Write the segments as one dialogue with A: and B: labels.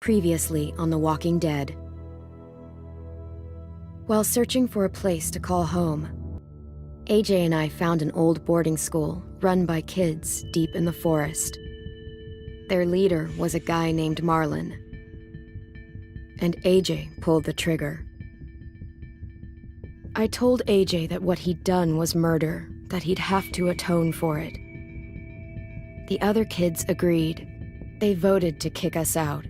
A: Previously on The Walking Dead. While searching for a place to call home, AJ and I found an old boarding school run by kids deep in the forest. Their leader was a guy named Marlon, and AJ pulled the trigger. I told AJ that what he'd done was murder, that he'd have to atone for it. The other kids agreed. They voted to kick us out.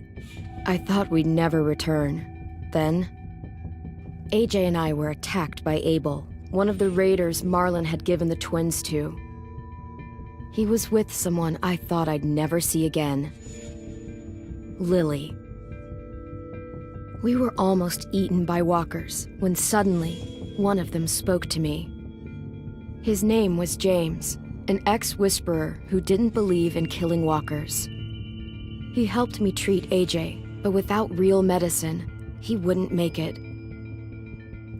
A: I thought we'd never return. Then, AJ and I were attacked by Abel, one of the raiders Marlon had given the twins to. He was with someone I thought I'd never see again. Lily. We were almost eaten by walkers when suddenly one of them spoke to me. His name was James, an ex-whisperer who didn't believe in killing walkers. He helped me treat AJ, but without real medicine, he wouldn't make it.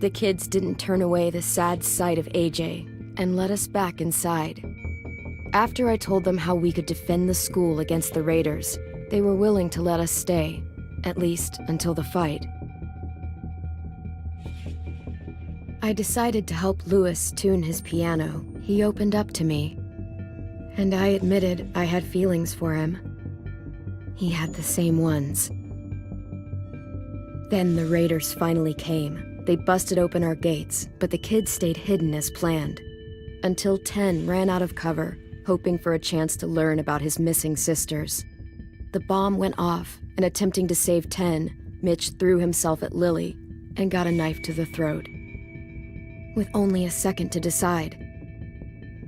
A: The kids didn't turn away the sad sight of AJ and let us back inside. After I told them how we could defend the school against the raiders, they were willing to let us stay, at least until the fight. I decided to help Louis tune his piano. He opened up to me, and I admitted I had feelings for him. He had the same ones. Then the raiders finally came. They busted open our gates, but the kids stayed hidden as planned, until Ten ran out of cover, hoping for a chance to learn about his missing sisters. The bomb went off, and attempting to save Ten, Mitch threw himself at Lily and got a knife to the throat. With only a second to decide,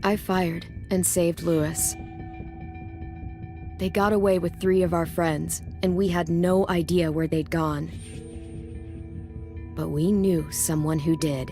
A: I fired and saved Louis. They got away with 3 of our friends, and we had no idea where they'd gone. But we knew someone who did.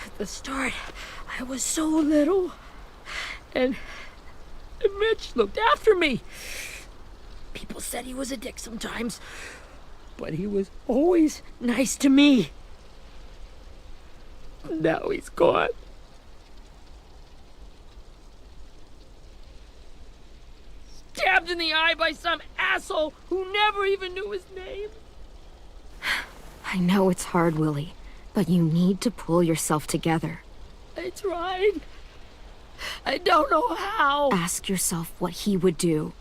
B: At the start, I was so little, and Mitch looked after me. People said he was a dick sometimes, but he was always nice to me. Now he's gone. Stabbed in the eye by some asshole who never even knew his name.
A: I know it's hard, Willie, but you need to pull yourself together.
B: I tried. I don't know how.
A: Ask yourself what he would do.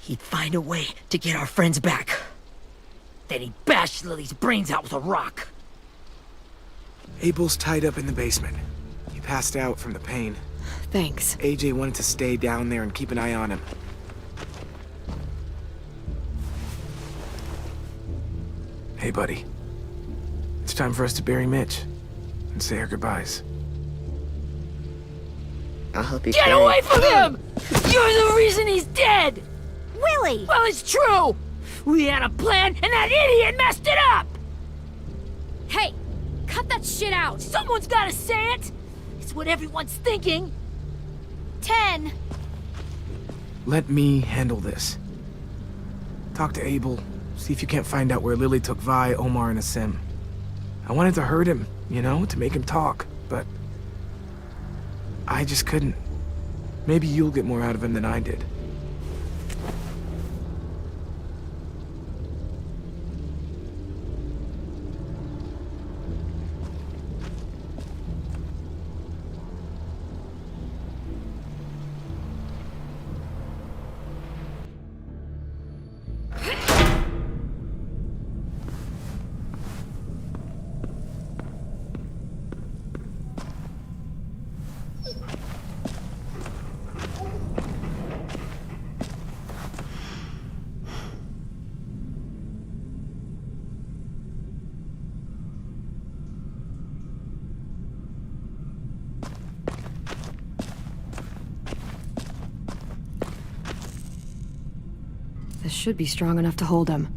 B: He'd find a way to get our friends back. Then he'd bash Lily's brains out with a rock.
C: Abel's tied up in the basement. He passed out from the pain.
A: Thanks.
C: AJ wanted to stay down there and keep an eye on him. Hey, buddy. It's time for us to bury Mitch and say our goodbyes.
D: I'll help you.
B: Get away from him! You're the reason he's dead!
E: Willie!
B: Well, it's true! We had a plan, and that idiot messed it up!
E: Hey! Cut that shit out!
B: Someone's gotta say it! It's what everyone's thinking.
E: 10!
C: Let me handle this. Talk to Abel. See if you can't find out where Lily took Vi, Omar, and Asim. I wanted to hurt him, you know, to make him talk, but I just couldn't. Maybe you'll get more out of him than I did.
A: This should be strong enough to hold him.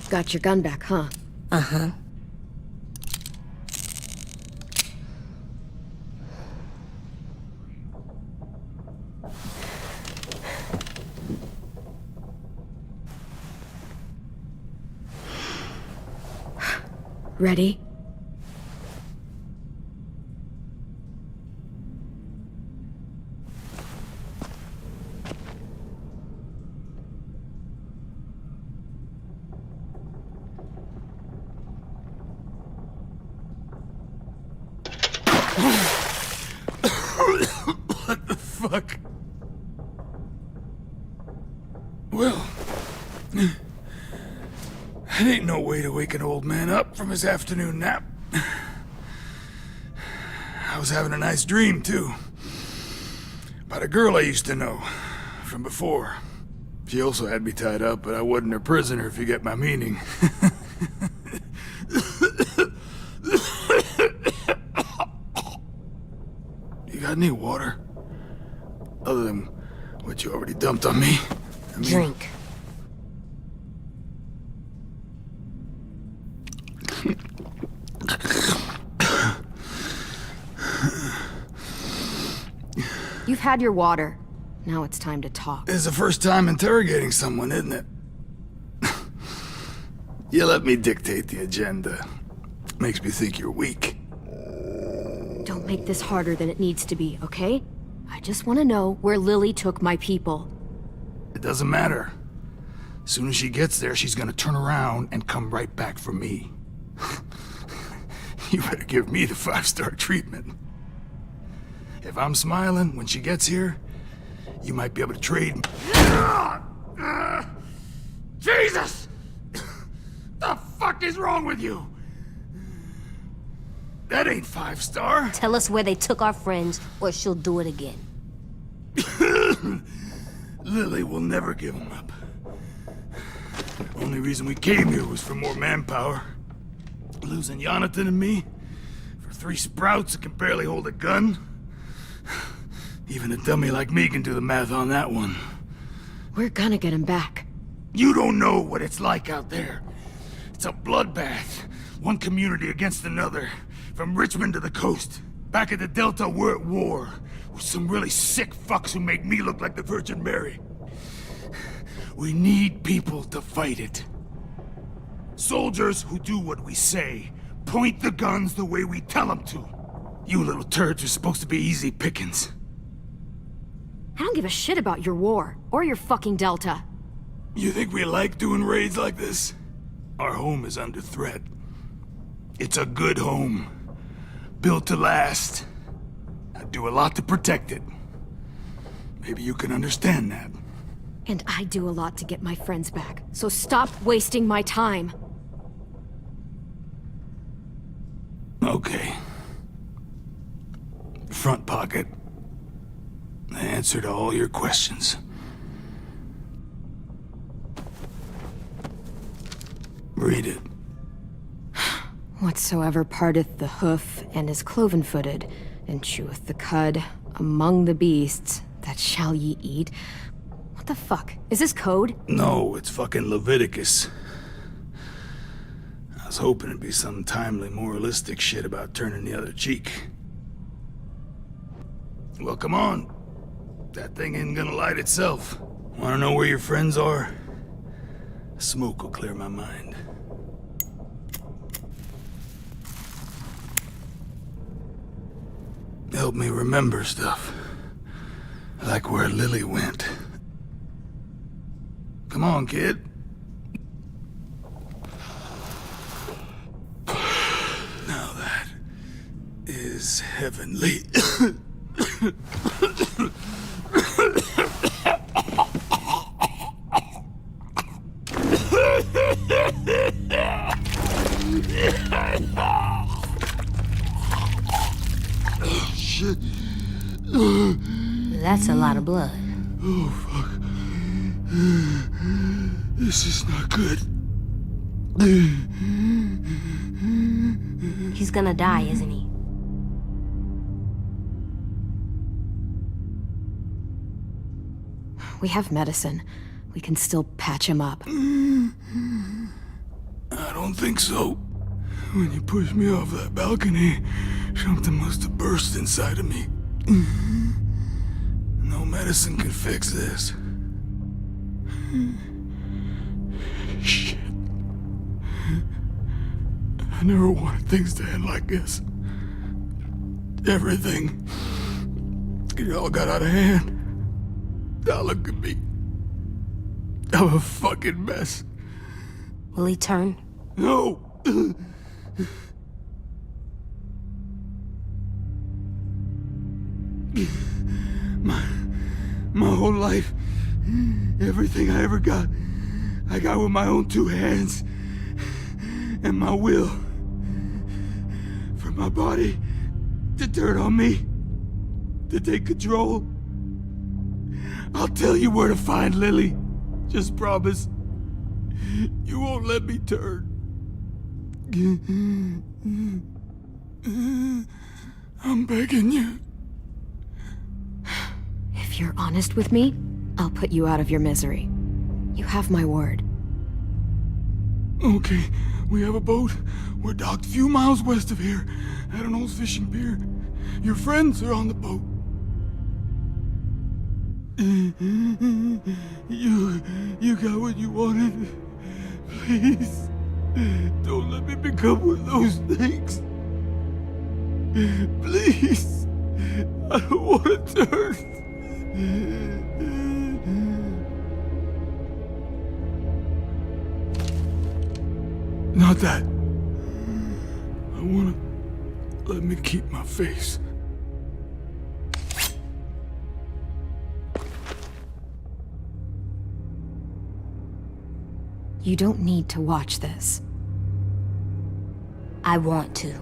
A: Got your gun back, huh?
B: Uh-huh.
A: Ready?
D: What the fuck? Well, that ain't no way to wake an old man up from his afternoon nap. I was having a nice dream, too. About a girl I used to know from before. She also had me tied up, but I wasn't her prisoner, if you get my meaning. You got any water? Other than what you already dumped on me? I mean,
B: Drink.
A: You've had your water. Now it's time to talk.
D: It's the first time interrogating someone, isn't it? You let me dictate the agenda. Makes me think you're weak.
A: Don't make this harder than it needs to be, okay? I just want to know where Lily took my people.
D: It doesn't matter. As soon as she gets there, she's gonna turn around and come right back for me. You better give me the 5-star treatment. If I'm smiling when she gets here, you might be able to trade... Jesus! The fuck is wrong with you? That ain't 5-star.
F: Tell us where they took our friends, or she'll do it again.
D: Lily will never give them up. Only reason we came here was for more manpower. Losing Jonathan and me for 3 sprouts that can barely hold a gun. Even a dummy like me can do the math on that one.
A: We're gonna get him back.
D: You don't know what it's like out there. It's a bloodbath. One community against another. From Richmond to the coast. Back at the Delta, we're at war. With some really sick fucks who make me look like the Virgin Mary. We need people to fight it. Soldiers who do what we say. point the guns the way we tell them to. You little turds are supposed to be easy pickings.
E: I don't give a shit about your war, or your fucking Delta.
D: You think we like doing raids like this? Our home is under threat. It's a good home. Built to last. I do a lot to protect it. Maybe you can understand that.
E: And I do a lot to get my friends back, so stop wasting my time.
D: Okay. Front pocket. The answer to all your questions. Read it.
A: Whatsoever parteth the hoof, and is cloven-footed, and cheweth the cud, among the beasts, that shall ye eat. What the fuck? Is this code?
D: No, it's fucking Leviticus. I was hoping it'd be some timely, moralistic shit about turning the other cheek. Well, come on. That thing ain't gonna light itself. Wanna know where your friends are? Smoke will clear my mind. Help me remember stuff. Like where Lily went. Come on, kid. Now that is heavenly. Shit.
F: That's a lot of blood.
D: Oh, fuck. This is not good.
F: He's gonna die, isn't he?
A: We have medicine. We can still patch him up.
D: I don't think so. When you pushed me off that balcony, something must have burst inside of me. No medicine can fix this. Shit. I never wanted things to end like this. Everything. It all got out of hand. Now look at me. I'm a fucking mess.
F: Will he turn?
D: No! My whole life, everything I ever got, I got with my own two hands and my will. For my body to turn on me, to take control. I'll tell you where to find Lily. Just promise. You won't let me turn. I'm begging you.
A: If you're honest with me, I'll put you out of your misery. You have my word.
D: Okay, we have a boat. We're docked a few miles west of here, at an old fishing pier. Your friends are on the boat. You got what you wanted. Please, don't let me become one of those things. Please, I don't want to turn. Not that. I want to let me keep my face.
A: You don't need to watch this.
F: I want to.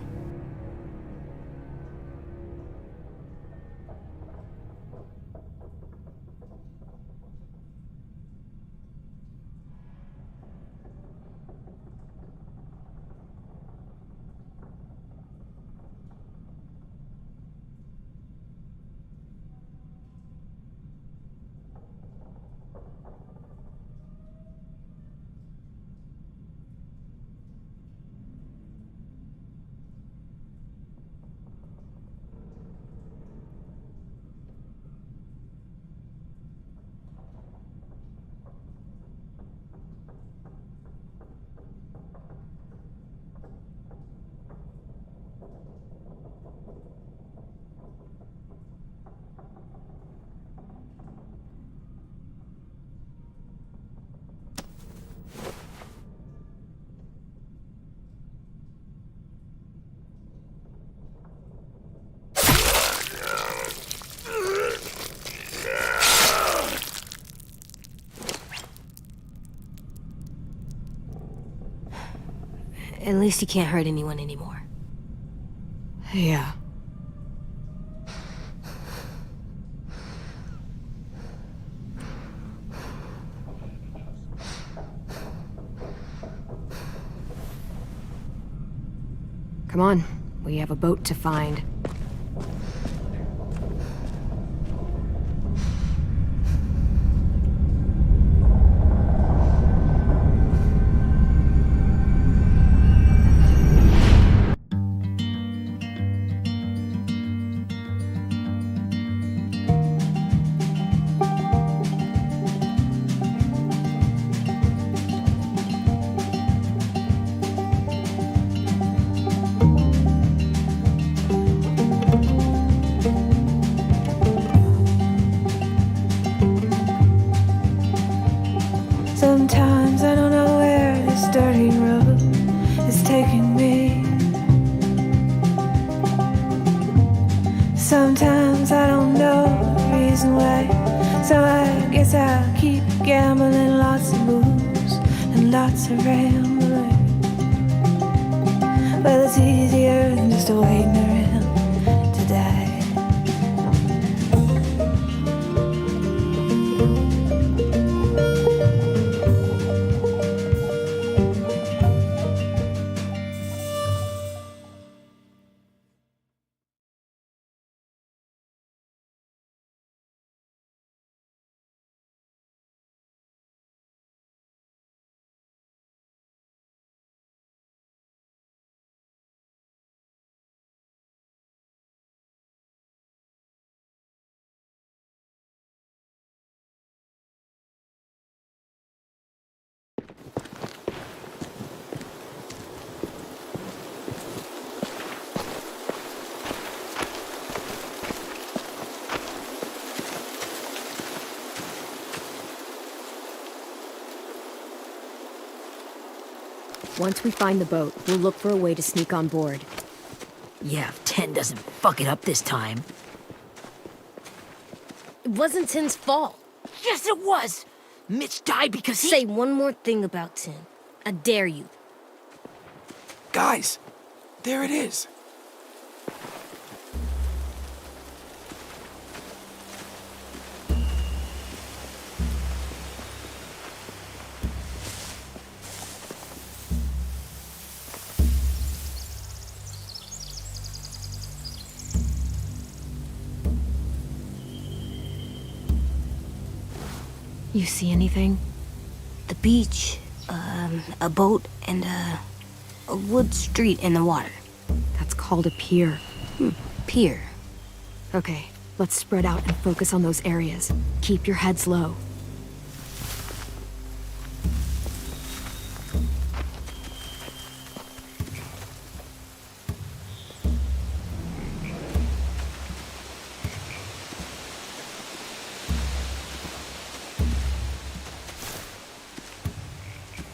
F: At least he can't hurt anyone anymore.
A: Yeah. Come on, we have a boat to find.
G: Sometimes I don't know where this dirty road is taking me. Sometimes I don't know the reason why. So I guess I'll keep gambling, lots of moves and lots of rambling. Well, it's easier than just waiting around to die.
E: Once we find the boat, we'll look for a way to sneak on board.
B: Yeah, if Ten doesn't fuck it up this time.
F: It wasn't Tin's fault.
B: Yes, it was! Mitch died because he—
F: Say one more thing about Tin. I dare you.
C: Guys, there it is.
A: You see anything?
F: The beach, a boat, and a wood street in the water.
A: That's called a pier.
F: Pier.
A: Okay, let's spread out and focus on those areas. Keep your heads low.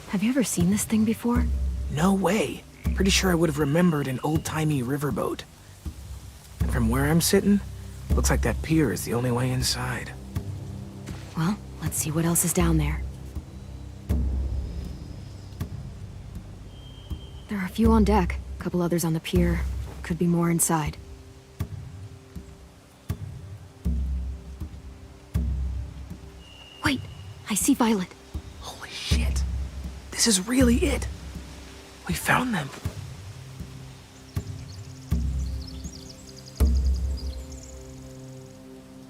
A: Have you ever seen this thing before?
C: No way. Pretty sure I would have remembered an old-timey riverboat. And from where I'm sitting, looks like that pier is the only way inside.
A: Well, let's see what else is down there. There are a few on deck, a couple others on the pier. Could be more inside. Wait, I see Violet.
C: Holy shit. This is really it. We found them.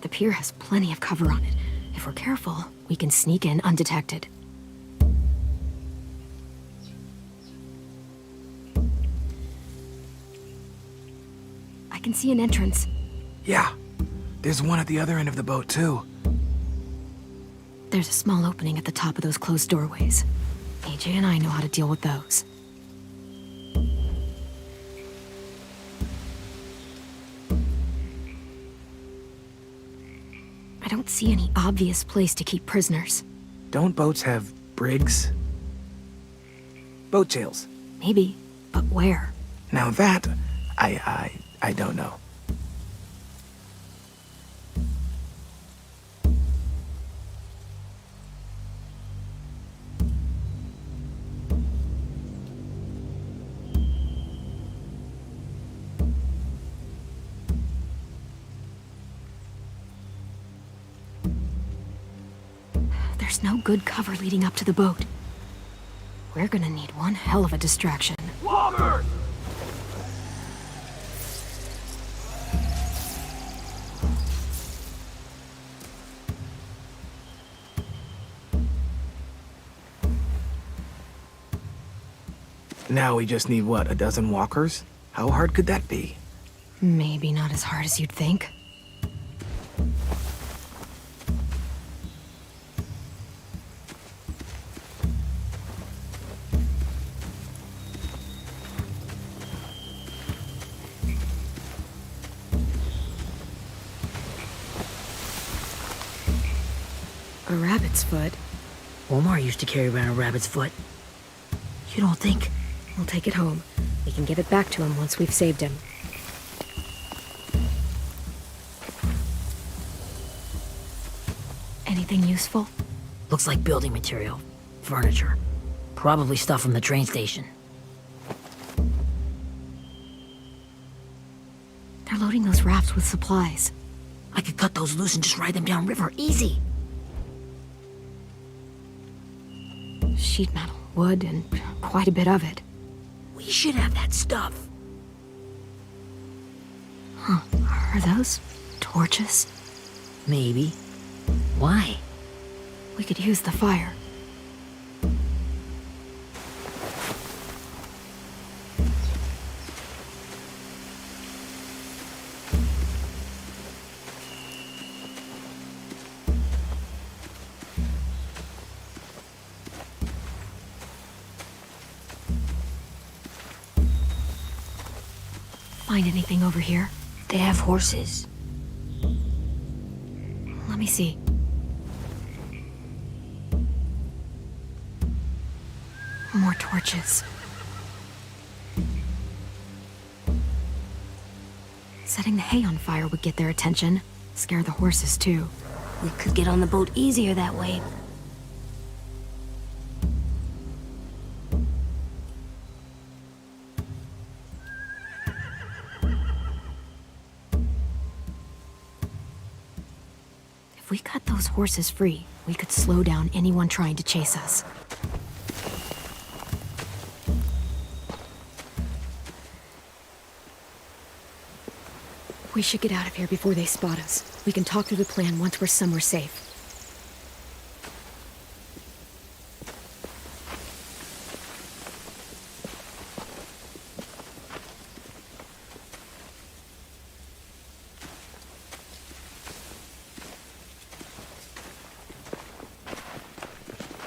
A: The pier has plenty of cover on it. If we're careful, we can sneak in undetected. I can see an entrance.
C: Yeah. There's one at the other end of the boat, too.
A: There's a small opening at the top of those closed doorways. AJ and I know how to deal with those. I don't see any obvious place to keep prisoners.
C: Don't boats have brigs? Boat jails.
A: Maybe, but where?
C: Now that, I don't know.
E: There's no good cover leading up to the boat. We're gonna need one hell of a distraction.
C: Walker! Now we just need, what, a dozen walkers? How hard could that be?
E: Maybe not as hard as you'd think. A rabbit's foot.
B: Omar used to carry around a rabbit's foot. You don't think?
E: We'll take it home. We can give it back to him once we've saved him. Anything useful?
B: Looks like building material. Furniture. Probably stuff from the train station.
E: They're loading those rafts with supplies.
B: I could cut those loose and just ride them downriver. Easy.
E: Sheet metal, wood, and quite a bit of it.
B: We should have that stuff.
E: Are those torches?
B: Maybe. Why?
E: We could use the fire. Find anything over here?
F: They have horses.
E: Let me see. More torches. Setting the hay on fire would get their attention. Scare the horses, too.
F: We could get on the boat easier that way.
E: If we cut those horses free, we could slow down anyone trying to chase us. We should get out of here before they spot us. We can talk through the plan once we're somewhere safe.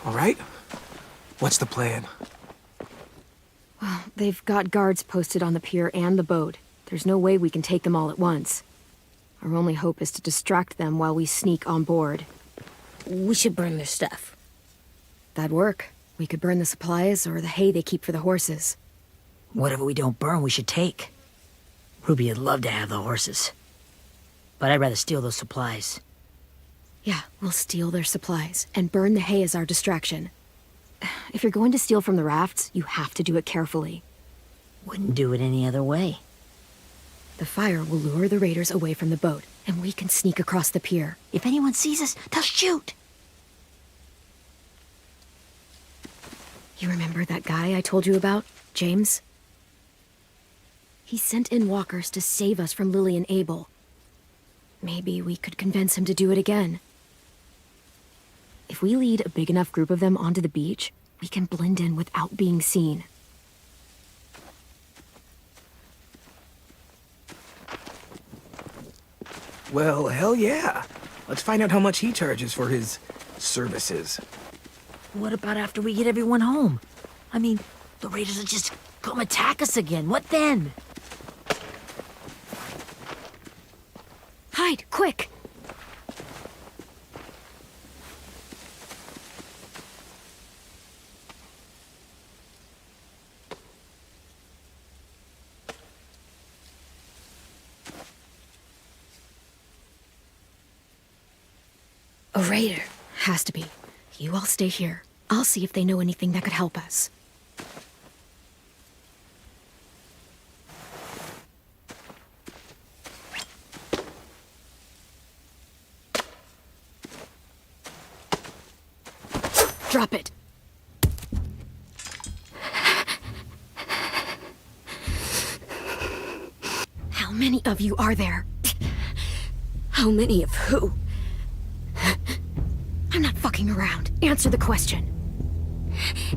C: All right? What's the plan?
A: Well, they've got guards posted on the pier and the boat. There's no way we can take them all at once. Our only hope is to distract them while we sneak on board.
B: We should burn their stuff.
A: That'd work. We could burn the supplies or the hay they keep for the horses.
B: Whatever we don't burn, we should take. Ruby would love to have the horses. But I'd rather steal those supplies.
A: Yeah, we'll steal their supplies and burn the hay as our distraction. If you're going to steal from the rafts, you have to do it carefully.
B: Wouldn't do it any other way.
A: The fire will lure the raiders away from the boat, and we can sneak across the pier.
B: If anyone sees us, they'll shoot.
A: You remember that guy I told you about, James? He sent in walkers to save us from Lily and Abel. Maybe we could convince him to do it again. If we lead a big enough group of them onto the beach, we can blend in without being seen.
C: Well, hell yeah. Let's find out how much he charges for his services.
B: What about after we get everyone home? I mean, the raiders will just come attack us again. What then?
A: Hide, quick! A raider. Has to be. You all stay here. I'll see if they know anything that could help us. Drop it. How many of you are there? How many of who? I'm not fucking around. Answer the question.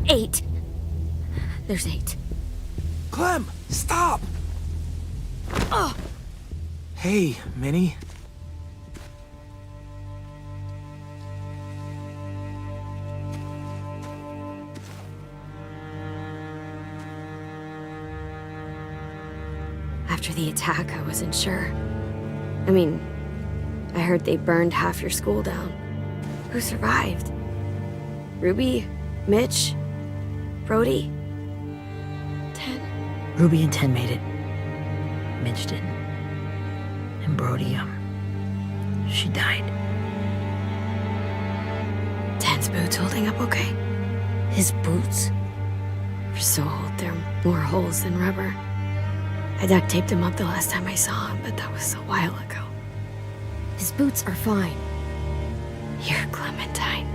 A: 8. There's 8.
C: Clem, stop!
A: Oh!
C: Hey, Minnie.
A: After the attack, I wasn't sure. I mean, I heard they burned half your school down. Who survived? Ruby? Mitch? Brody? 10?
B: Ruby and 10 made it. Mitch didn't. And Brody, she died.
A: 10's boots holding up okay?
F: His boots?
A: They're so old, there are more holes than rubber. I duct taped him up the last time I saw him, but that was a while ago. His boots are fine. You're Clementine.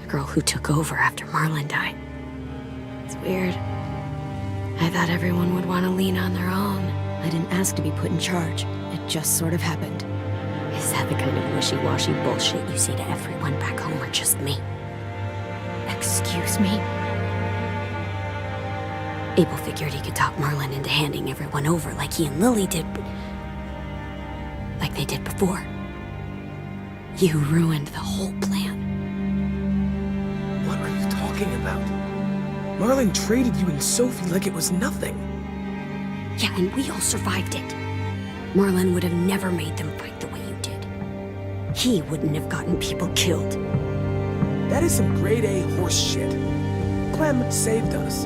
A: The girl who took over after Marlon died. It's weird. I thought everyone would want to lean on their own.
E: I didn't ask to be put in charge. It just sort of happened.
A: Is that the kind of wishy-washy bullshit you say to everyone back home, or just me?
E: Excuse me?
A: Abel figured he could talk Marlon into handing everyone over like he and Lily did, but... like they did before. You ruined the whole plan.
C: What are you talking about? Marlon traded you and Sophie like it was nothing.
A: Yeah, and we all survived it. Marlon would have never made them fight the way you did. He wouldn't have gotten people killed.
C: That is some grade A horse shit. Clem saved us.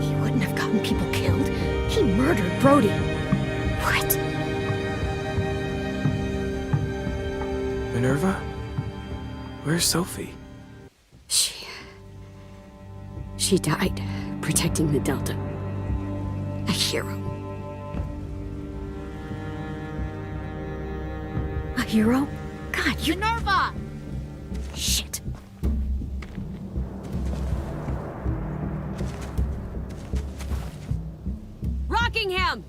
A: He wouldn't have gotten people killed. He murdered Brody. What?
C: Minerva? Where's Sophie?
A: She died protecting the Delta. A hero. A hero? God, you...
B: Minerva!
A: Shit.
B: Rockingham!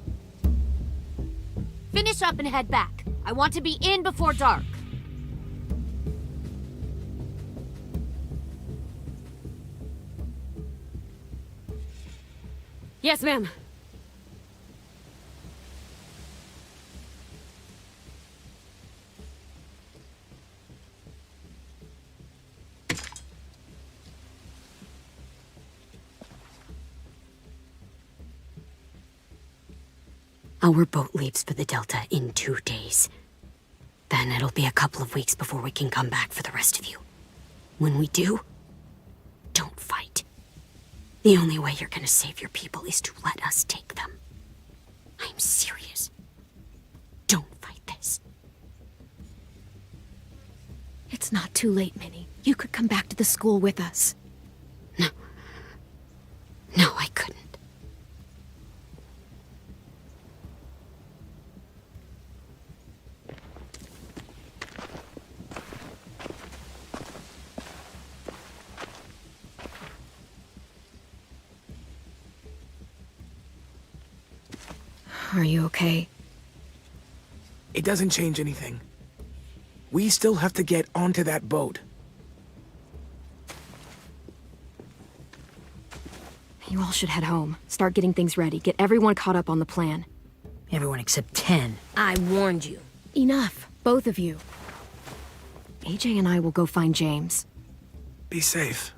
B: Finish up and head back. I want to be in before dark.
A: Yes, ma'am. Our boat leaves for the Delta in 2 days. Then it'll be a couple of weeks before we can come back for the rest of you. When we do, don't fight. The only way you're gonna save your people is to let us take them. I'm serious. Don't fight this.
E: It's not too late, Minnie. You could come back to the school with us.
A: No, I couldn't.
E: Are you okay?
C: It doesn't change anything. We still have to get onto that boat.
E: You all should head home. Start getting things ready. Get everyone caught up on the plan.
B: Everyone except 10.
F: I warned you.
E: Enough, both of you. AJ and I will go find James.
C: Be safe.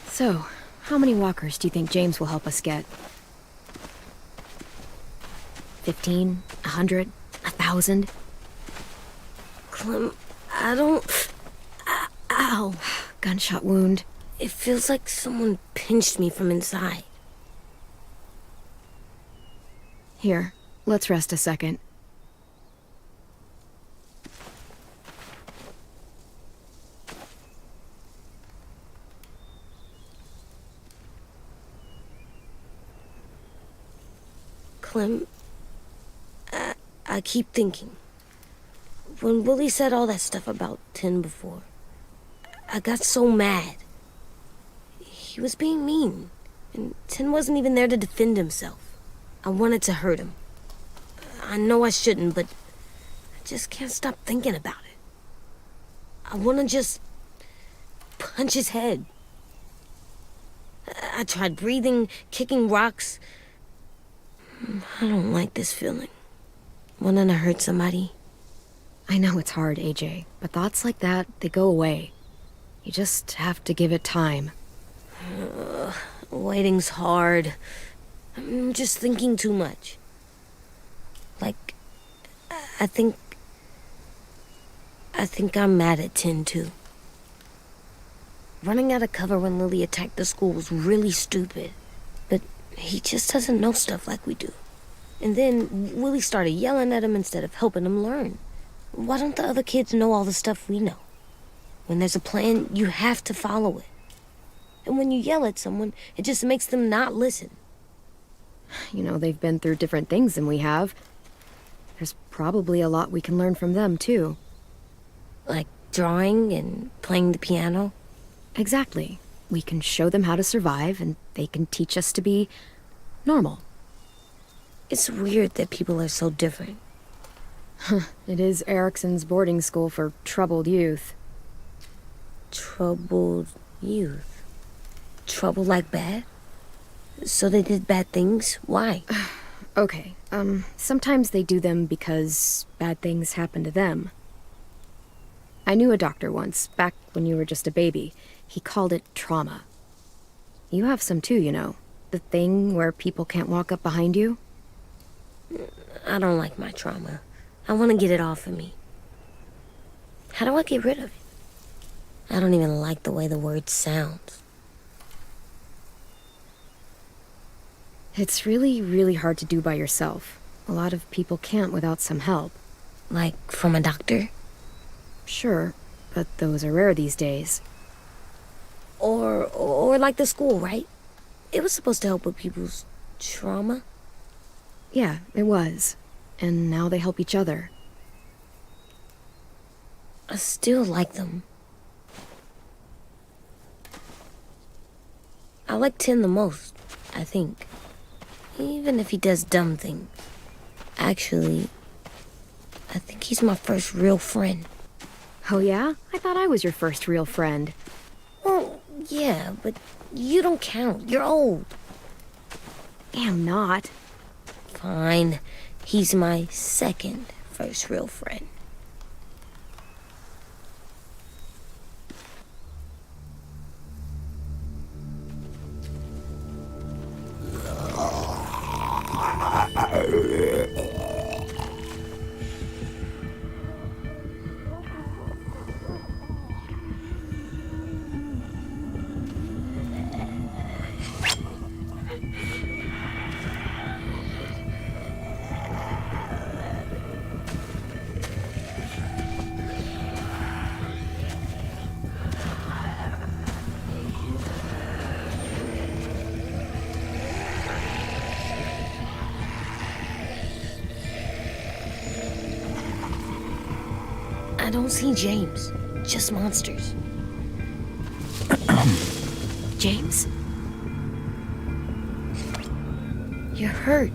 E: So, how many walkers do you think James will help us get? 15? 100? 1,000?
F: Clem, I don't... Ow.
E: Gunshot wound.
F: It feels like someone pinched me from inside.
A: Here, let's rest a second.
F: Clem, I keep thinking. When Willie said all that stuff about Tin before, I got so mad. He was being mean, and Tin wasn't even there to defend himself. I wanted to hurt him. I know I shouldn't, but I just can't stop thinking about it. I want to just punch his head. I tried breathing, kicking rocks. I don't like this feeling. Wanting to hurt somebody.
A: I know it's hard, AJ, but thoughts like that, they go away. You just have to give it time.
F: Waiting's hard. I'm just thinking too much. Like, I think I'm mad at Tin, too. Running out of cover when Lily attacked the school was really stupid. But he just doesn't know stuff like we do. And then Willie started yelling at him instead of helping him learn. Why don't the other kids know all the stuff we know? When there's a plan, you have to follow it. And when you yell at someone, it just makes them not listen.
A: You know, they've been through different things than we have. There's probably a lot we can learn from them, too.
F: Like drawing and playing the piano?
A: Exactly. We can show them how to survive, and they can teach us to be normal.
F: It's weird that people are so different.
A: It is Erickson's boarding school for troubled youth.
F: Troubled youth? Trouble like bad? So they did bad things? Why?
A: Okay, sometimes they do them because bad things happen to them. I knew a doctor once, back when you were just a baby. He called it trauma. You have some too, you know. The thing where people can't walk up behind you.
F: I don't like my trauma. I want to get it off of me. How do I get rid of it? I don't even like the way the word sounds.
A: It's really, really hard to do by yourself. A lot of people can't without some help.
F: Like from a doctor?
A: Sure, but those are rare these days.
F: Or like the school, right? It was supposed to help with people's trauma.
A: Yeah, it was. And now they help each other.
F: I still like them. I like Tin the most, I think. Even if he does dumb things. Actually, I think he's my first real friend.
A: Oh yeah? I thought I was your first real friend.
F: Well, yeah, but you don't count. You're old.
A: Am not.
F: Fine. He's my second first real friend. I don't see James, just monsters.
A: James?
F: You're hurt.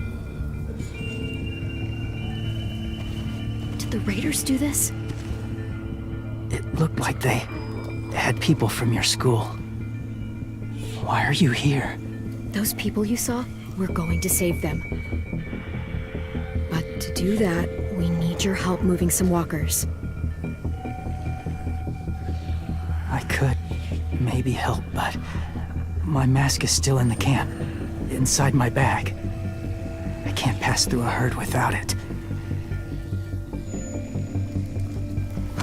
E: Did the raiders do this?
H: It looked like they had people from your school. Why are you here?
A: Those people you saw? We're going to save them. But to do that, we need your help moving some walkers.
H: I could maybe help, but my mask is still in the camp, inside my bag. I can't pass through a herd without it.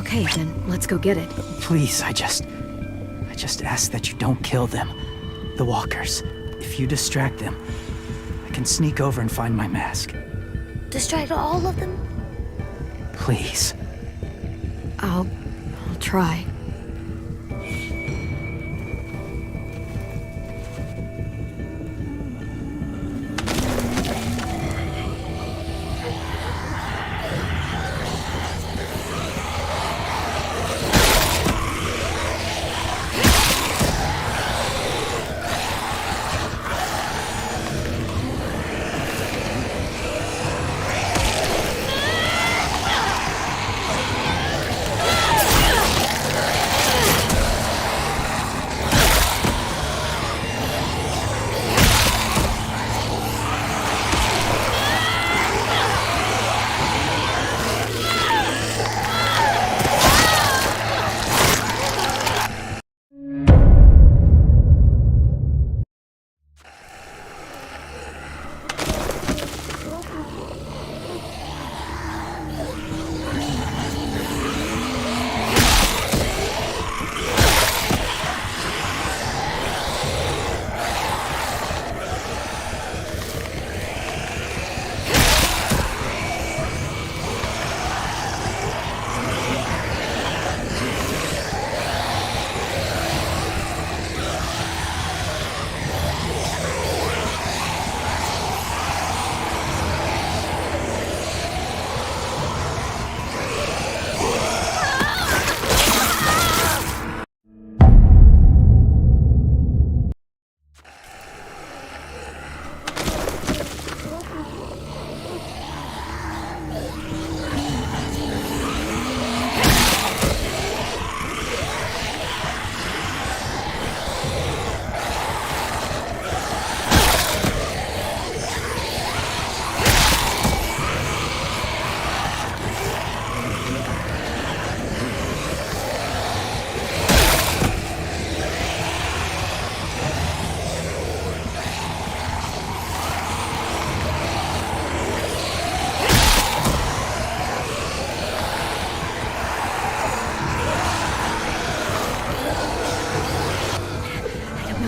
A: Okay, then let's go get it.
H: Please, I just ask that you don't kill them. The walkers. If you distract them, I can sneak over and find my mask.
F: Distract all of them?
H: Please.
A: I'll try.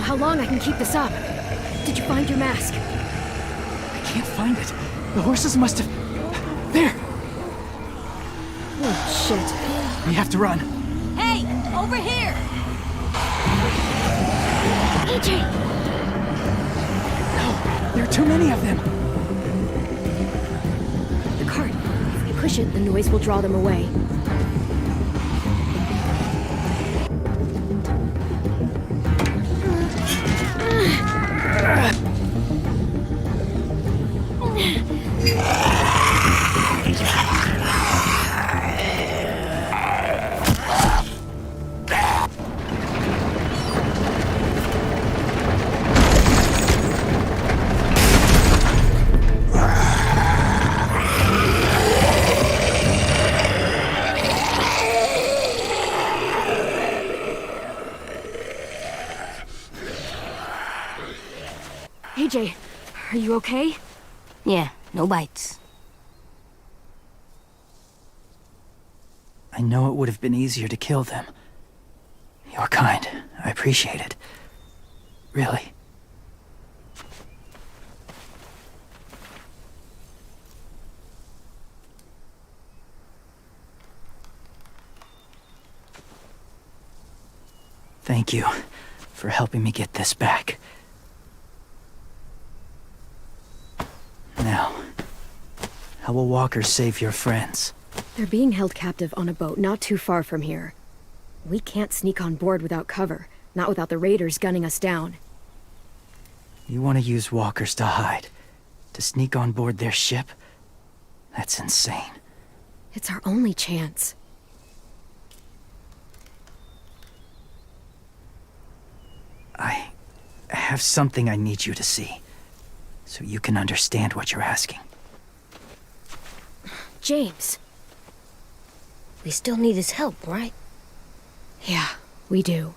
A: How long I can keep this up? Did you find your mask?
H: I can't find it. The horses must have... There!
A: Oh, shit.
H: We have to run.
B: Hey, over here!
A: AJ!
H: No, there are too many of them.
A: The cart. If we push it, the noise will draw them away. AJ, are you okay?
F: Yeah, no bites.
H: I know it would have been easier to kill them. You're kind. I appreciate it. Really. Thank you for helping me get this back. Now, how will Walker save your friends?
A: They're being held captive on a boat not too far from here. We can't sneak on board without cover, not without the raiders gunning us down.
H: You want to use walkers to hide? To sneak on board their ship? That's insane.
A: It's our only chance.
H: I have something I need you to see, so you can understand what you're asking.
A: James.
F: We still need his help, right?
A: Yeah, we do.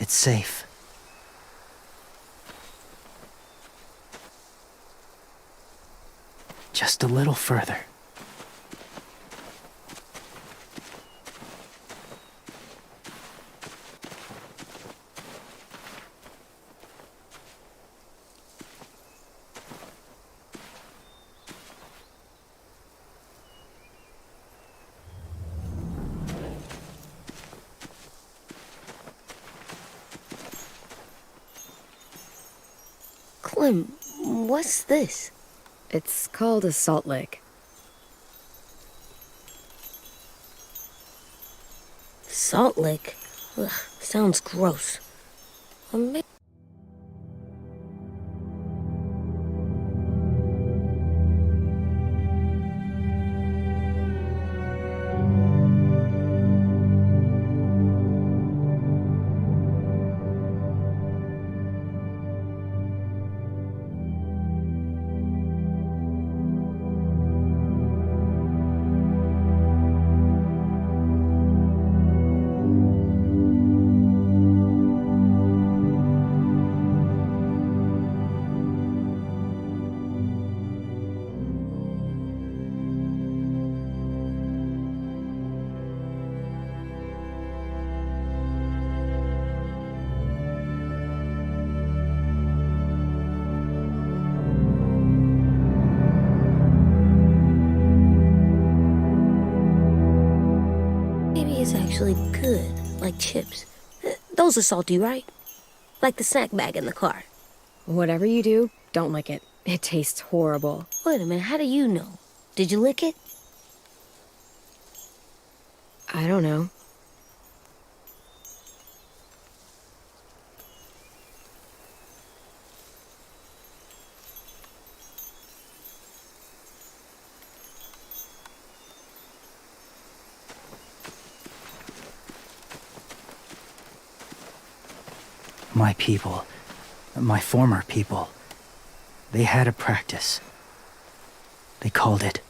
H: It's safe. Just a little further.
F: Clem, what's this?
A: It's called a salt lick.
F: Salt lick? Ugh, sounds gross. Or maybe it's actually good, like chips. Those are salty, right? Like the snack bag in the car.
A: Whatever you do, don't lick it. It tastes horrible.
F: Wait a minute, how do you know? Did you lick it?
A: I don't know.
H: My people, my former people, they had a practice. They called it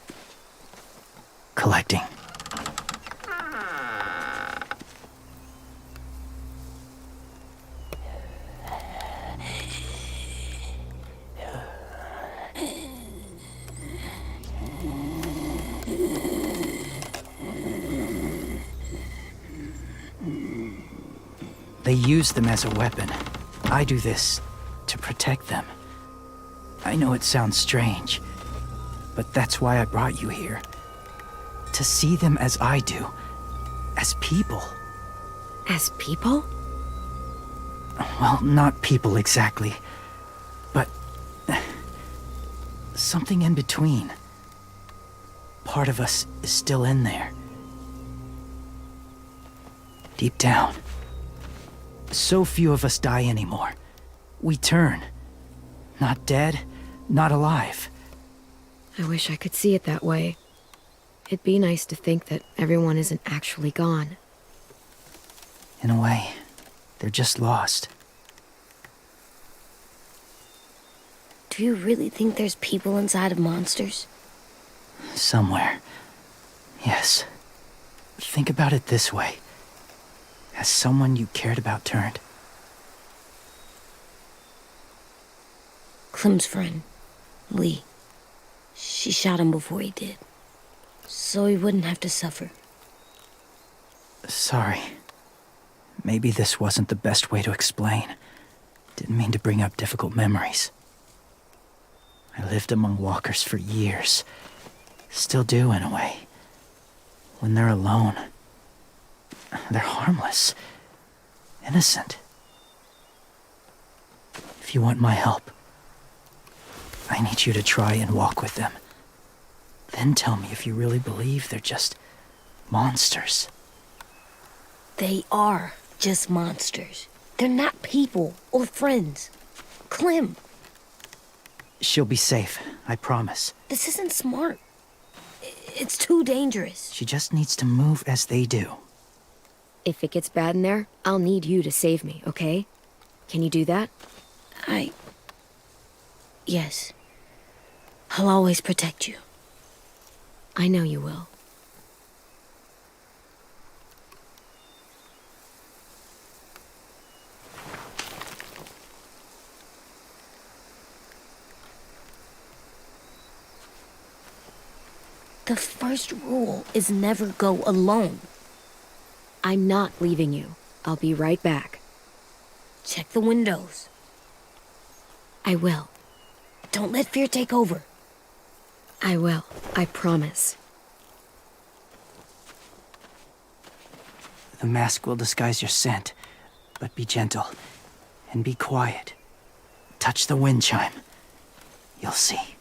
H: collecting. They use them as a weapon. I do this to protect them. I know it sounds strange, but that's why I brought you here. To see them as I do. As people.
A: As people?
H: Well, not people exactly, but something in between. Part of us is still in there. Deep down. So few of us die anymore. We turn. Not dead, not alive.
A: I wish I could see it that way. It'd be nice to think that everyone isn't actually gone.
H: In a way, they're just lost.
F: Do you really think there's people inside of monsters?
H: Somewhere. Yes. Think about it this way. Has someone you cared about turned?
F: Clem's friend, Lee. She shot him before he did. So he wouldn't have to suffer.
H: Sorry. Maybe this wasn't the best way to explain. Didn't mean to bring up difficult memories. I lived among walkers for years. Still do, in a way. When they're alone, they're harmless. Innocent. If you want my help, I need you to try and walk with them. Then tell me if you really believe they're just monsters.
F: They are just monsters. They're not people or friends. Clem,
H: She'll be safe, I promise.
F: this isn't smart. It's too dangerous.
H: She just needs to move as they do.
A: If it gets bad in there, I'll need you to save me, okay? Can you do that?
F: Yes. I'll always protect you.
A: I know you will.
F: The first rule is never go alone.
A: I'm not leaving you. I'll be right back.
F: Check the windows.
A: I will.
F: Don't let fear take over.
A: I will. I promise.
H: The mask will disguise your scent, but be gentle and be quiet. Touch the wind chime. You'll see.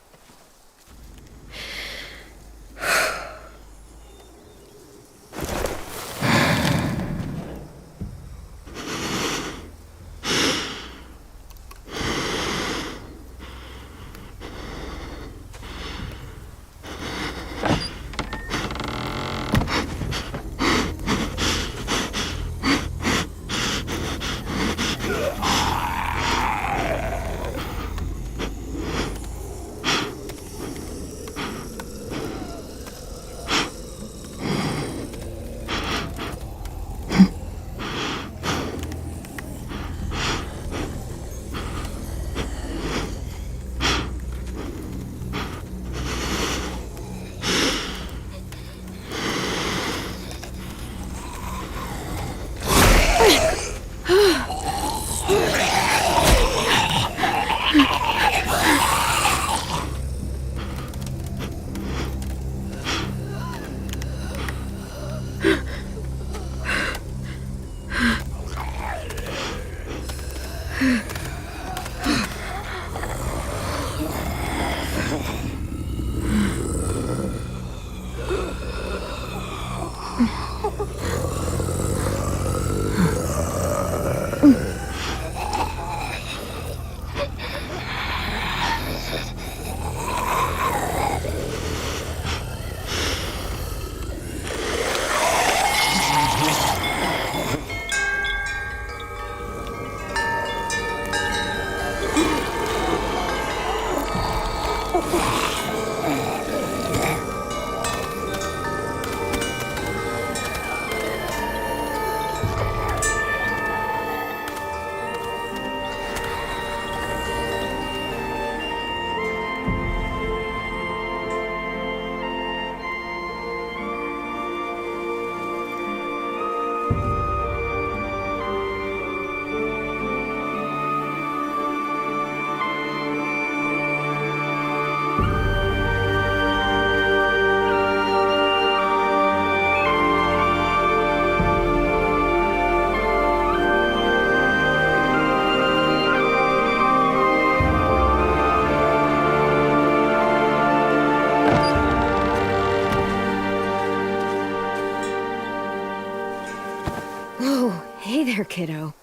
A: Hey there, kiddo.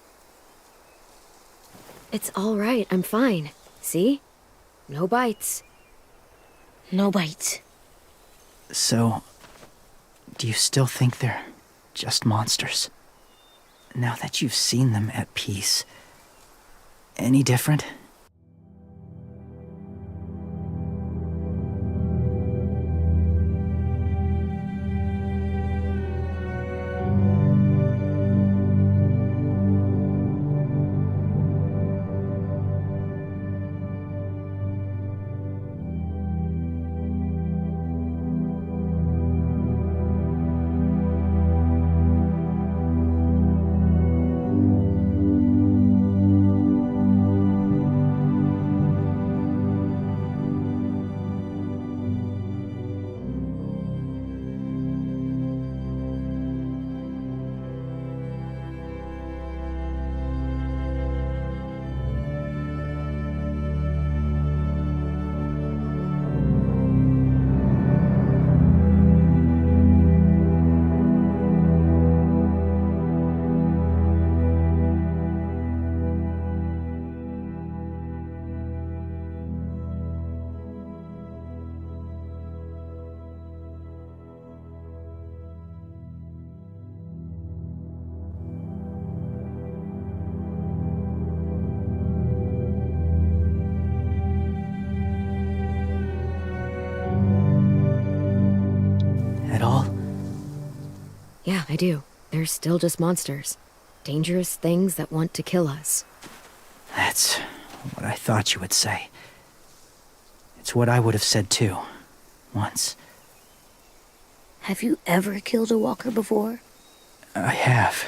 A: It's all right. I'm fine. See? No bites.
F: No bites.
H: So, do you still think they're just monsters? Now that you've seen them at peace, any different? At all?
A: Yeah, I do. They're still just monsters. Dangerous things that want to kill us.
H: That's what I thought you would say. It's what I would have said too, once.
F: Have you ever killed a walker before?
H: I have.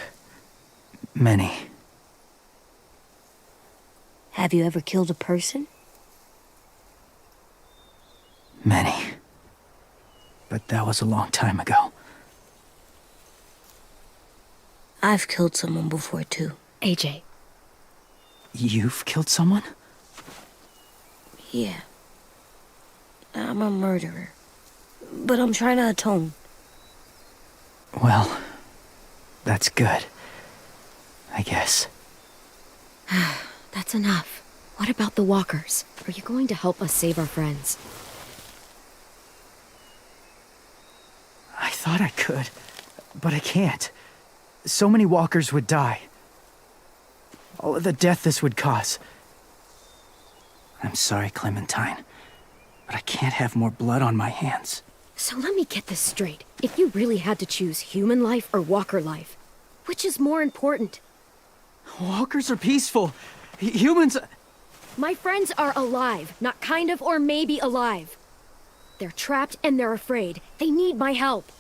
H: Many.
F: Have you ever killed a person?
H: Many. But that was a long time ago.
F: I've killed someone before, too.
E: AJ,
H: You've killed someone?
F: Yeah. I'm a murderer. But I'm trying to atone.
H: Well, that's good. I guess.
E: that's enough. What about the walkers? Are you going to help us save our friends?
H: I thought I could, but I can't. So many walkers would die. All of the death this would cause. I'm sorry, Clementine, but I can't have more blood on my hands.
E: So let me get this straight. If you really had to choose human life or walker life, which is more important?
H: Walkers are peaceful. Humans...
E: My friends are alive, not kind of or maybe alive. They're trapped and they're afraid. They need my help.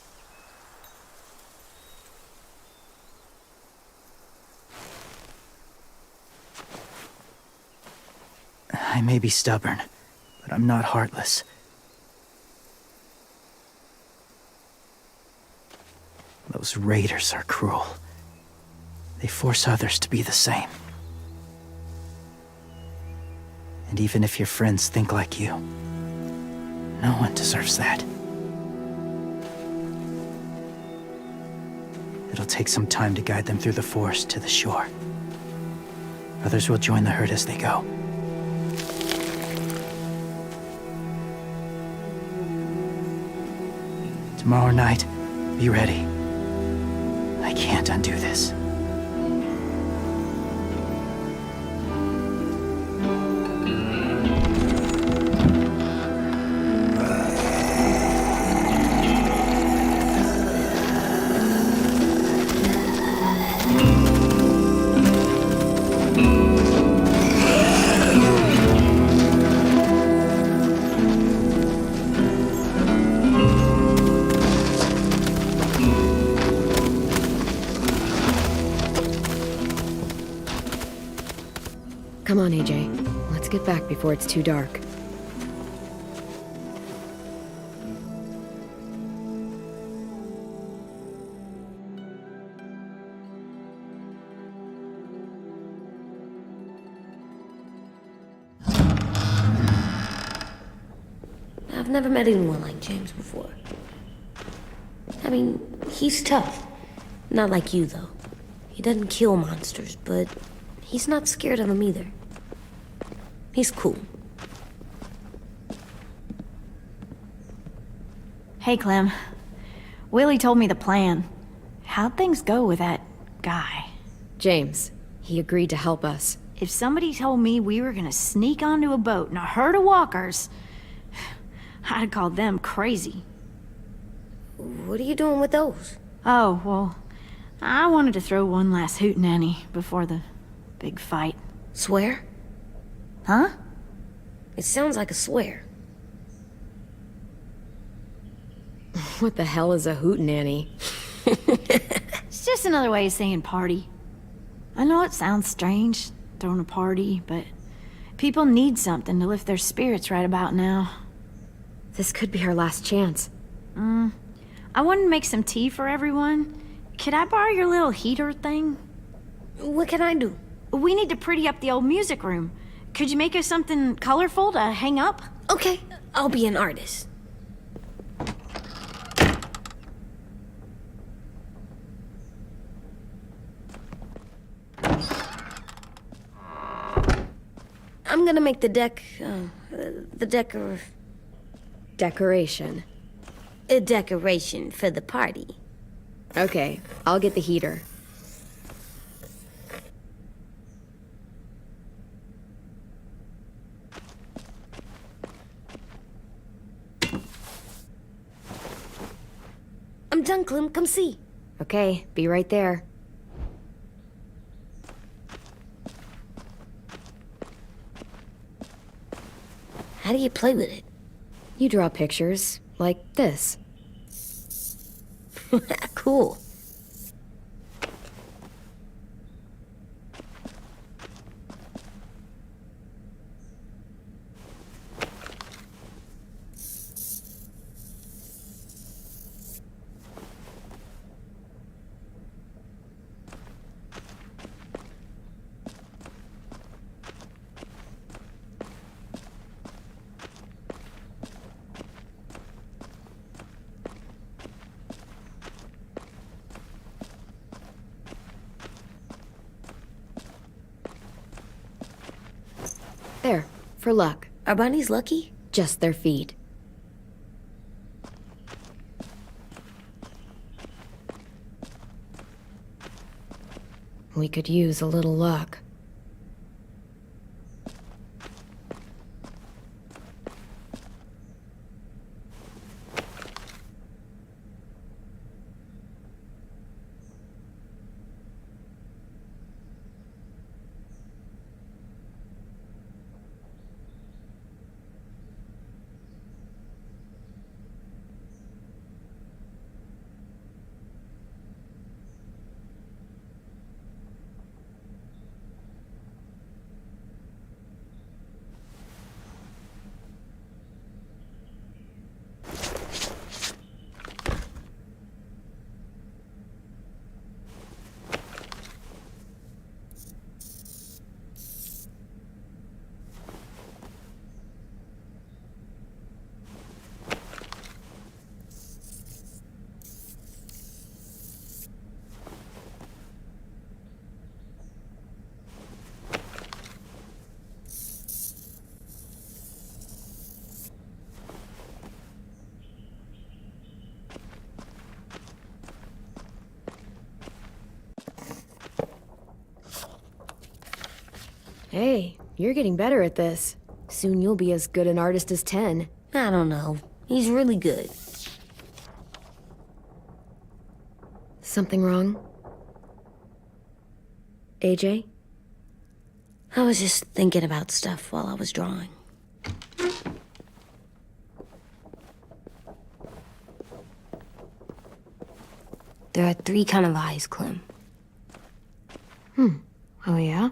H: I may be stubborn, but I'm not heartless. Those raiders are cruel. They force others to be the same. And even if your friends think like you, no one deserves that. It'll take some time to guide them through the forest to the shore. Others will join the herd as they go. Tomorrow night, be ready. I can't undo this.
E: Come on, AJ. Let's get back before it's too dark.
F: I've never met anyone like James before. I mean, he's tough. Not like you, though. He doesn't kill monsters, but he's not scared of them either. He's cool.
I: Hey, Clem. Willie told me the plan. How'd things go with that guy?
E: James, he agreed to help us.
I: If somebody told me we were gonna sneak onto a boat in a herd of walkers, I'd have called them crazy.
F: What are you doing with those?
I: Oh, well, I wanted to throw one last hootenanny before the big fight.
F: Swear?
I: Huh?
F: It sounds like a swear.
E: What the hell is a hootenanny?
I: It's just another way of saying party. I know it sounds strange, throwing a party, but people need something to lift their spirits right about now.
E: This could be our last chance.
I: I wanted to make some tea for everyone. Could I borrow your little heater thing?
F: What can I do?
I: We need to pretty up the old music room. Could you make us something colorful to hang up?
F: Okay, I'll be an artist. I'm gonna make the
E: Decoration.
F: a decoration for the party.
E: Okay, I'll get the heater.
F: I'm done, Clem. Come see.
E: Okay, be right there.
F: How do you play with it?
E: You draw pictures, like this.
F: Cool.
A: There, for luck.
F: Are bunnies lucky?
A: Just their feet. We could use a little luck. Hey, you're getting better at this. Soon you'll be as good an artist as 10.
F: I don't know. He's really good.
A: Something wrong? AJ?
F: I was just thinking about stuff while I was drawing. There are 3 kind of eyes, Clem.
A: Oh yeah?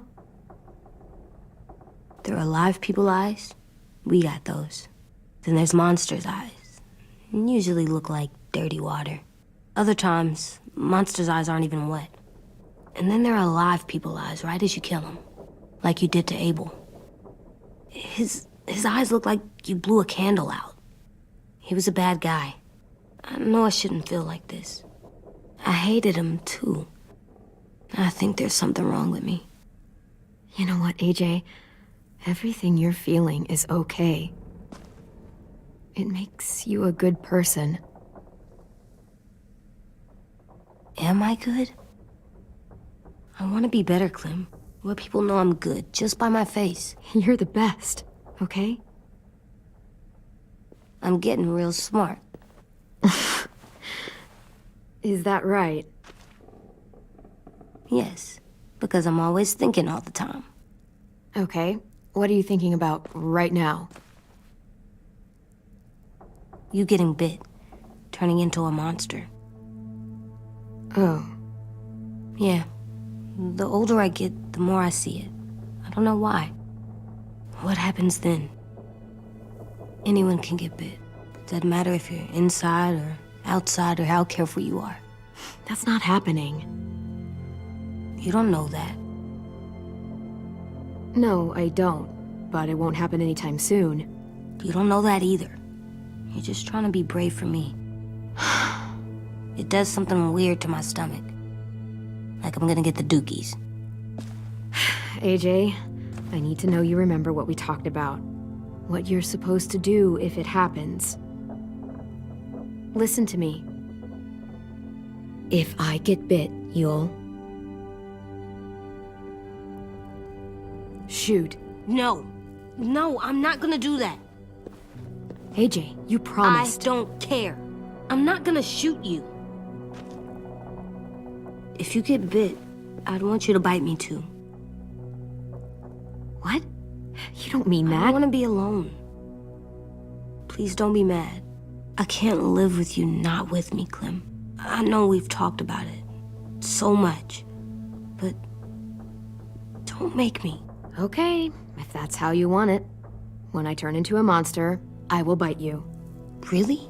F: There are live people eyes. We got those. Then there's monsters' eyes. Usually look like dirty water. Other times, monsters' eyes aren't even wet. And then there are live people eyes right as you kill him. Like you did to Abel. His eyes look like you blew a candle out. He was a bad guy. I know I shouldn't feel like this. I hated him too. I think there's something wrong with me.
A: You know what, AJ? Everything you're feeling is okay. It makes you a good person.
F: Am I good? I want to be better, Clem. Where people know I'm good, just by my face.
A: You're the best, okay?
F: I'm getting real smart.
A: Is that right?
F: Yes, because I'm always thinking all the time.
A: Okay. What are you thinking about right now?
F: You getting bit, turning into a monster.
A: Oh.
F: Yeah. The older I get, the more I see it. I don't know why. What happens then? Anyone can get bit. Doesn't matter if you're inside or outside or how careful you are.
A: That's not happening.
F: You don't know that.
A: No, I don't. But it won't happen anytime soon.
F: You don't know that either. You're just trying to be brave for me. It does something weird to my stomach. Like I'm gonna get the dookies.
A: AJ, I need to know you remember what we talked about. What you're supposed to do if it happens. Listen to me. If I get bit, you'll... shoot.
F: No. No, I'm not gonna do that.
A: AJ, you promised.
F: I don't care. I'm not gonna shoot you. If you get bit, I'd want you to bite me too.
A: What? You don't mean
F: I
A: that.
F: want to be alone. Please don't be mad. I can't live with you not with me, Clem. I know we've talked about it so much, but don't make me.
A: Okay, if that's how you want it. When I turn into a monster, I will bite you.
F: Really?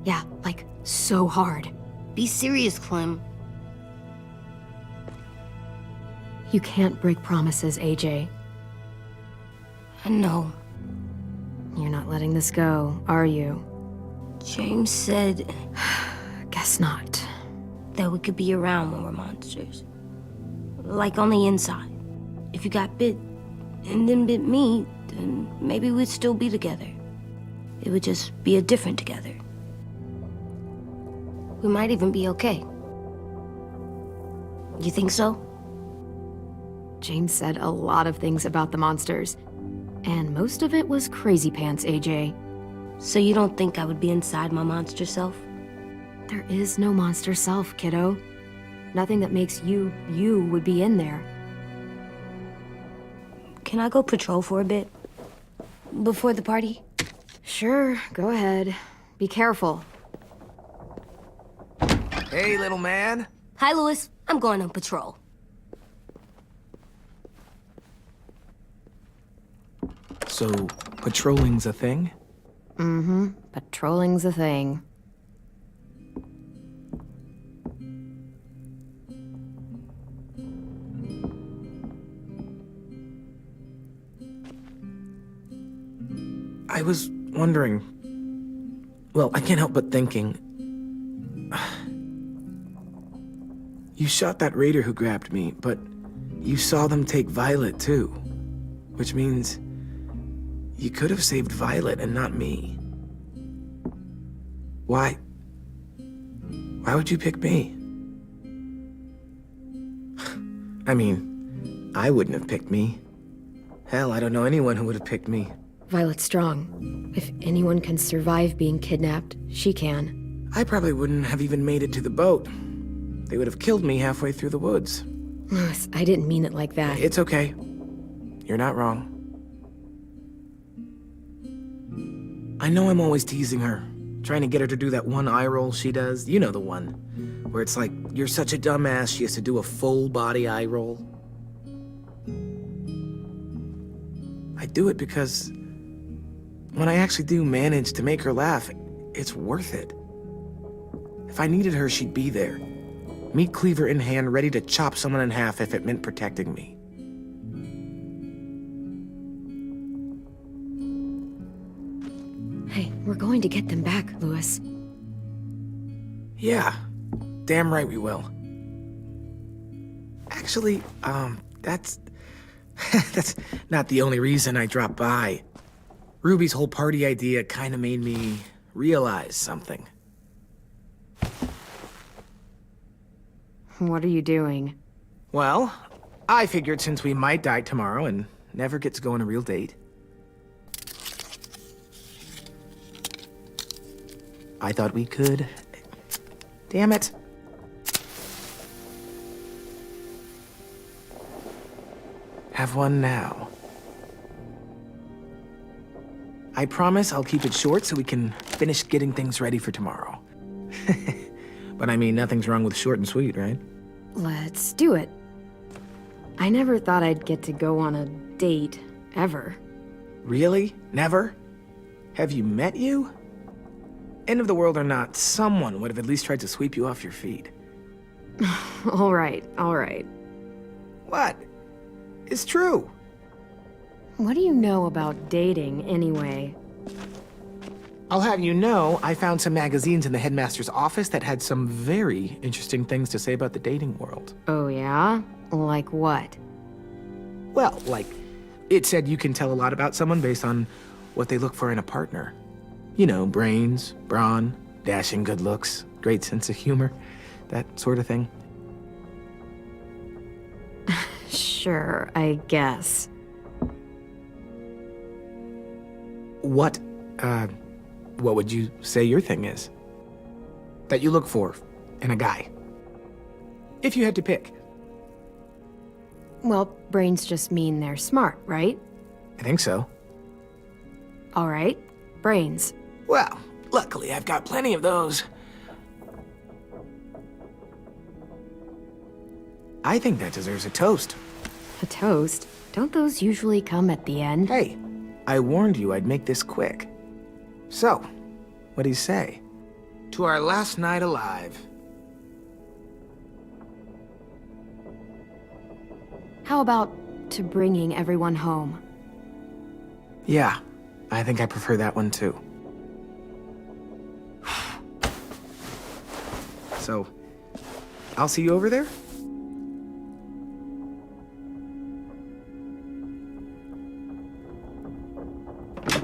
A: Yeah, like so hard.
F: Be serious, Clem.
A: You can't break promises, AJ.
F: I know.
A: You're not letting this go, are you?
F: James said
A: Guess not.
F: that we could be around when we're monsters. Like on the inside. If you got bit and then bit me, then maybe we'd still be together. It would just be a different together. We might even be okay. You think so?
A: James said a lot of things about the monsters, and most of it was crazy pants, AJ.
F: So you don't think I would be inside my monster self?
A: There is no monster self, kiddo. Nothing that makes you, you would be in there.
F: Can I go patrol for a bit? Before the party?
A: Sure, go ahead. Be careful.
C: Hey, little man.
F: Hi, Louis. I'm going on patrol.
C: So, patrolling's a thing?
A: Mm-hmm. Patrolling's a thing.
C: I was wondering... Well, I can't help but thinking... You shot that raider who grabbed me, but you saw them take Violet too. Which means... you could have saved Violet and not me. Why? Why would you pick me? I mean, I wouldn't have picked me. Hell, I don't know anyone who would have picked me.
A: Violet's strong. If anyone can survive being kidnapped, she can.
C: I probably wouldn't have even made it to the boat. They would have killed me halfway through the woods.
A: Louis, I didn't mean it like that.
C: It's okay. You're not wrong. I know I'm always teasing her, trying to get her to do that one eye roll she does. You know the one, where it's like, you're such a dumbass, she has to do a full body eye roll. I do it because when I actually do manage to make her laugh, it's worth it. If I needed her, she'd be there. Meat cleaver in hand, ready to chop someone in half if it meant protecting me.
A: Hey, we're going to get them back, Louis.
C: Yeah, damn right we will. Actually, that's... that's not the only reason I dropped by. Ruby's whole party idea kinda made me realize something.
A: What are you doing?
C: Well, I figured since we might die tomorrow and never get to go on a real date, I thought we could... Damn it. Have one now. I promise I'll keep it short so we can finish getting things ready for tomorrow. But I mean, nothing's wrong with short and sweet, right?
A: Let's do it. I never thought I'd get to go on a date, ever.
C: Really? Never? Have you met you? End of the world or not, someone would have at least tried to sweep you off your feet.
A: All right, all right.
C: What? It's true.
A: What do you know about dating, anyway?
C: I'll have you know, I found some magazines in the headmaster's office that had some very interesting things to say about the dating world.
A: Oh, yeah? Like what?
C: Well, like, it said you can tell a lot about someone based on what they look for in a partner. You know, brains, brawn, dashing good looks, great sense of humor, that sort of thing.
A: Sure, I guess.
C: What would you say your thing is? That you look for in a guy? If you had to pick.
A: Well, brains just mean they're smart, right?
C: I think so.
A: All right, brains.
C: Well, luckily I've got plenty of those. I think that deserves a toast.
A: A toast? Don't those usually come at the end?
C: Hey, I warned you I'd make this quick. So, what do you say? To our last night alive.
A: How about to bringing everyone home?
C: Yeah, I think I prefer that one too. So, I'll see you over there?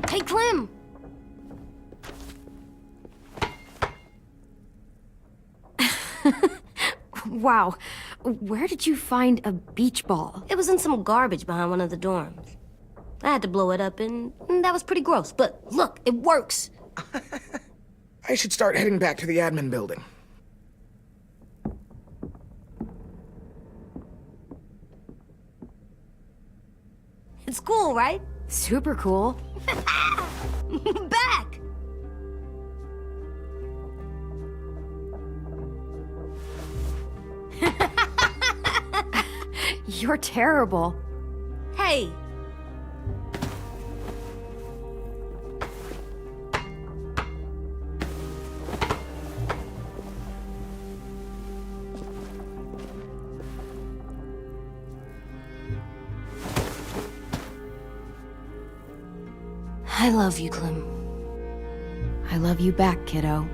F: Hey, Clem!
A: Wow, where did you find a beach ball?
F: It was in some garbage behind one of the dorms. I had to blow it up, and that was pretty gross. But look, it works.
C: I should start heading back to the admin building.
F: It's cool, right?
A: Super cool.
F: Back!
A: You're terrible.
F: Hey! I love you, Clem.
A: I love you back, kiddo.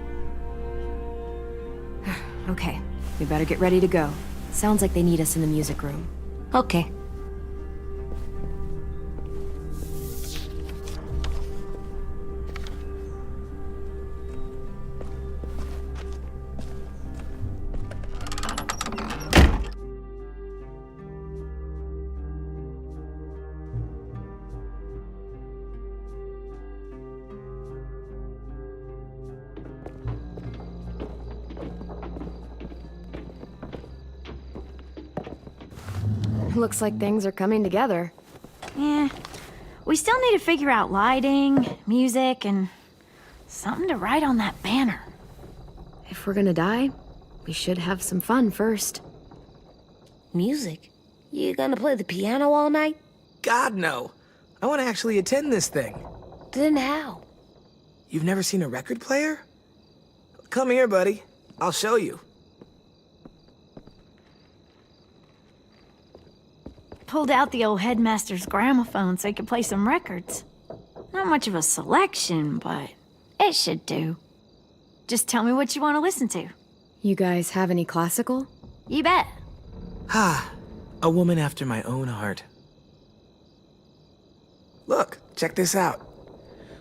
A: Okay, we better get ready to go. Sounds like they need us in the music room.
F: Okay.
A: Looks like things are coming together.
I: Yeah. We still need to figure out lighting, music, and something to write on that banner.
A: If we're gonna die, we should have some fun first.
F: Music? You gonna play the piano all night?
C: God, no. I want to actually attend this thing.
F: Then how?
C: You've never seen a record player? Come here, buddy. I'll show you.
I: Pulled out the old headmaster's gramophone so he could play some records. Not much of a selection, but it should do. Just tell me what you want to listen to.
A: You guys have any classical?
I: You bet.
C: Ah, a woman after my own heart. Look, check this out.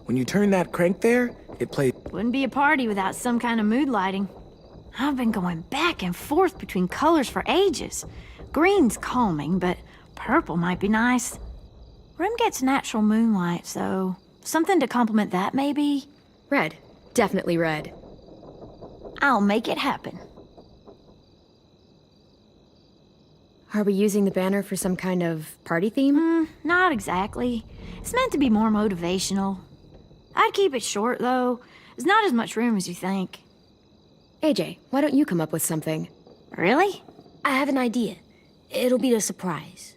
C: When you turn that crank there, it plays.
I: Wouldn't be a party without some kind of mood lighting. I've been going back and forth between colors for ages. Green's calming, but purple might be nice. Room gets natural moonlight, so something to complement that, maybe?
A: Red. Definitely red.
I: I'll make it happen.
A: Are we using the banner for some kind of party theme?
I: Not exactly. It's meant to be more motivational. I'd keep it short, though. There's not as much room as you think.
A: AJ, why don't you come up with something?
I: Really?
F: I have an idea. It'll be a surprise.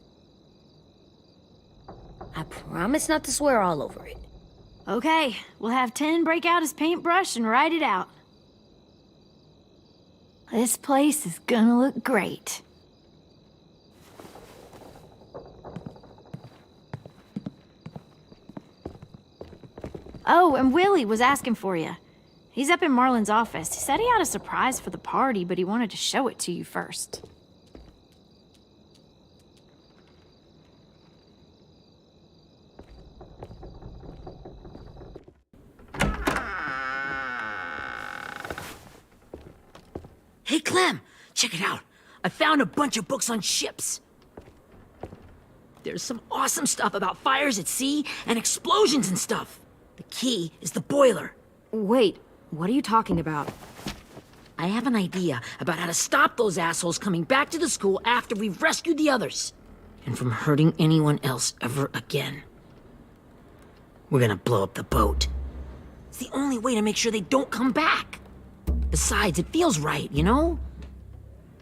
F: I promise not to swear all over it.
I: Okay, we'll have 10 break out his paintbrush and write it out. This place is gonna look great. Oh, and Willie was asking for you. He's up in Marlin's office. He said he had a surprise for the party, but he wanted to show it to you first.
B: Hey, Clem, check it out. I found a bunch of books on ships. There's some awesome stuff about fires at sea and explosions and stuff. The key is the boiler.
A: Wait, what are you talking about?
B: I have an idea about how to stop those assholes coming back to the school after we've rescued the others. And from hurting anyone else ever again. We're gonna blow up the boat. It's the only way to make sure they don't come back. Besides, it feels right, you know?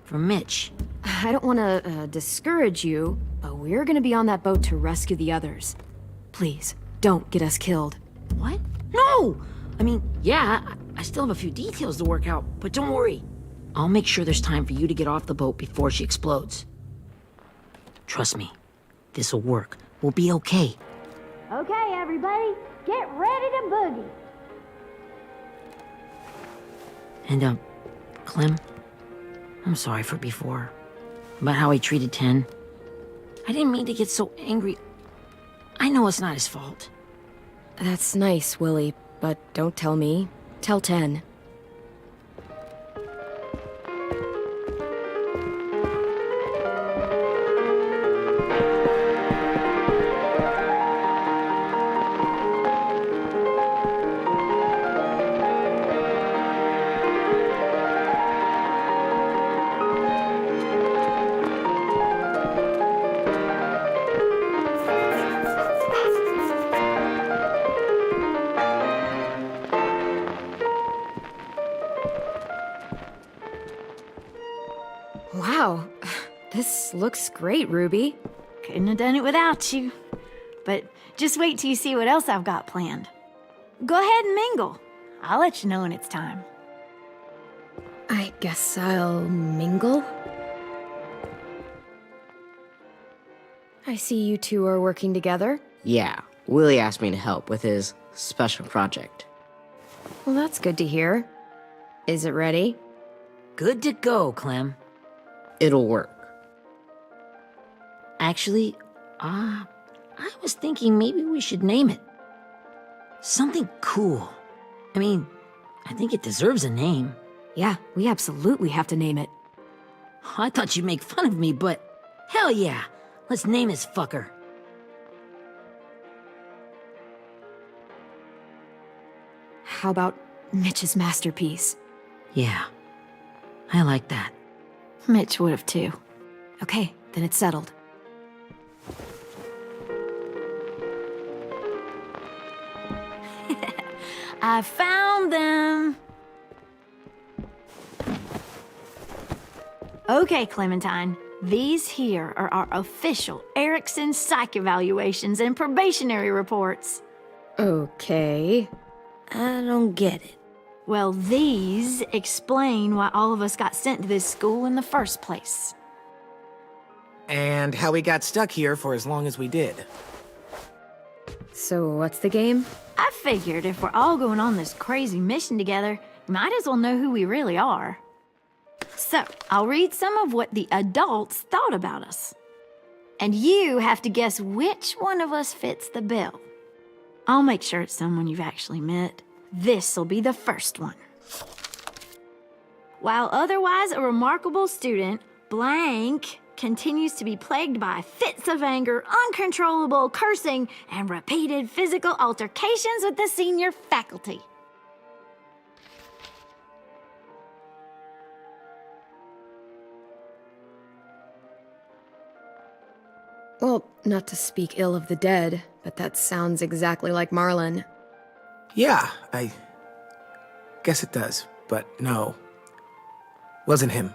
B: For Mitch.
A: I don't want to discourage you, but we're gonna be on that boat to rescue the others. Please, don't get us killed.
B: What? No! I mean, yeah, I still have a few details to work out, but don't worry. I'll make sure there's time for you to get off the boat before she explodes. Trust me, this'll work. We'll be okay.
I: Okay, everybody, get ready to boogie.
B: And, Clem, I'm sorry for before. About how he treated Ten. I didn't mean to get so angry. I know it's not his fault.
A: That's nice, Willie, but don't tell me. Tell 10. Wow, this looks great, Ruby.
I: Couldn't have done it without you. But just wait till you see what else I've got planned. Go ahead and mingle. I'll let you know when it's time.
A: I guess I'll mingle? I see you two are working together.
J: Yeah, Willie asked me to help with his special project.
A: Well, that's good to hear. Is it ready?
B: Good to go, Clem.
J: It'll work.
B: Actually, I was thinking maybe we should name it. Something cool. I mean, I think it deserves a name.
A: Yeah, we absolutely have to name it.
B: I thought you'd make fun of me, but hell yeah. Let's name this fucker.
A: How about Mitch's masterpiece?
B: Yeah, I like that.
I: Mitch would have too.
A: Okay, then it's settled.
I: I found them. Okay, Clementine. These here are our official Erickson psych evaluations and probationary reports.
A: Okay.
F: I don't get it.
I: Well, these explain why all of us got sent to this school in the first place.
C: And how we got stuck here for as long as we did.
A: So what's the game?
I: I figured if we're all going on this crazy mission together, we might as well know who we really are. So, I'll read some of what the adults thought about us. And you have to guess which one of us fits the bill. I'll make sure it's someone you've actually met. This'll be the first one. While otherwise a remarkable student, blank continues to be plagued by fits of anger, uncontrollable cursing, and repeated physical altercations with the senior faculty.
A: Well, not to speak ill of the dead, but that sounds exactly like Marlon.
C: Yeah, I guess it does, but no. Wasn't him.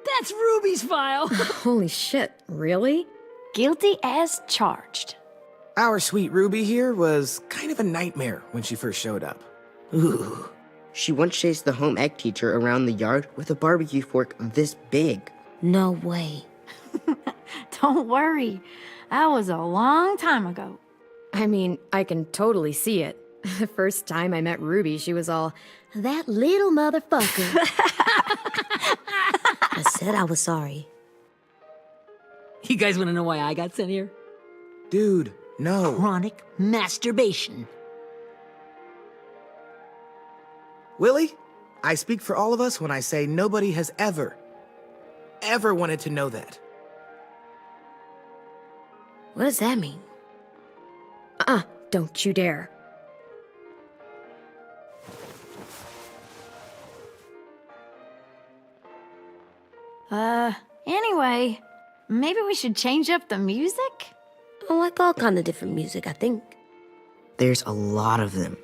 B: That's Ruby's file.
A: Holy shit, really?
I: Guilty as charged.
C: Our sweet Ruby here was kind of a nightmare when she first showed up.
J: Ooh. She once chased the home ec teacher around the yard with a barbecue fork this big.
F: No way.
I: Don't worry, that was a long time ago.
A: I mean, I can totally see it. The first time I met Ruby, she was all, "That little motherfucker."
F: I said I was sorry.
B: You guys want to know why I got sent here?
C: Dude, no.
B: Chronic masturbation.
C: Willie, I speak for all of us when I say nobody has ever wanted to know that.
F: What does that mean?
A: Don't you dare.
I: Anyway, maybe we should change up the music?
F: I like all kind of different music, I think.
J: There's a lot of them.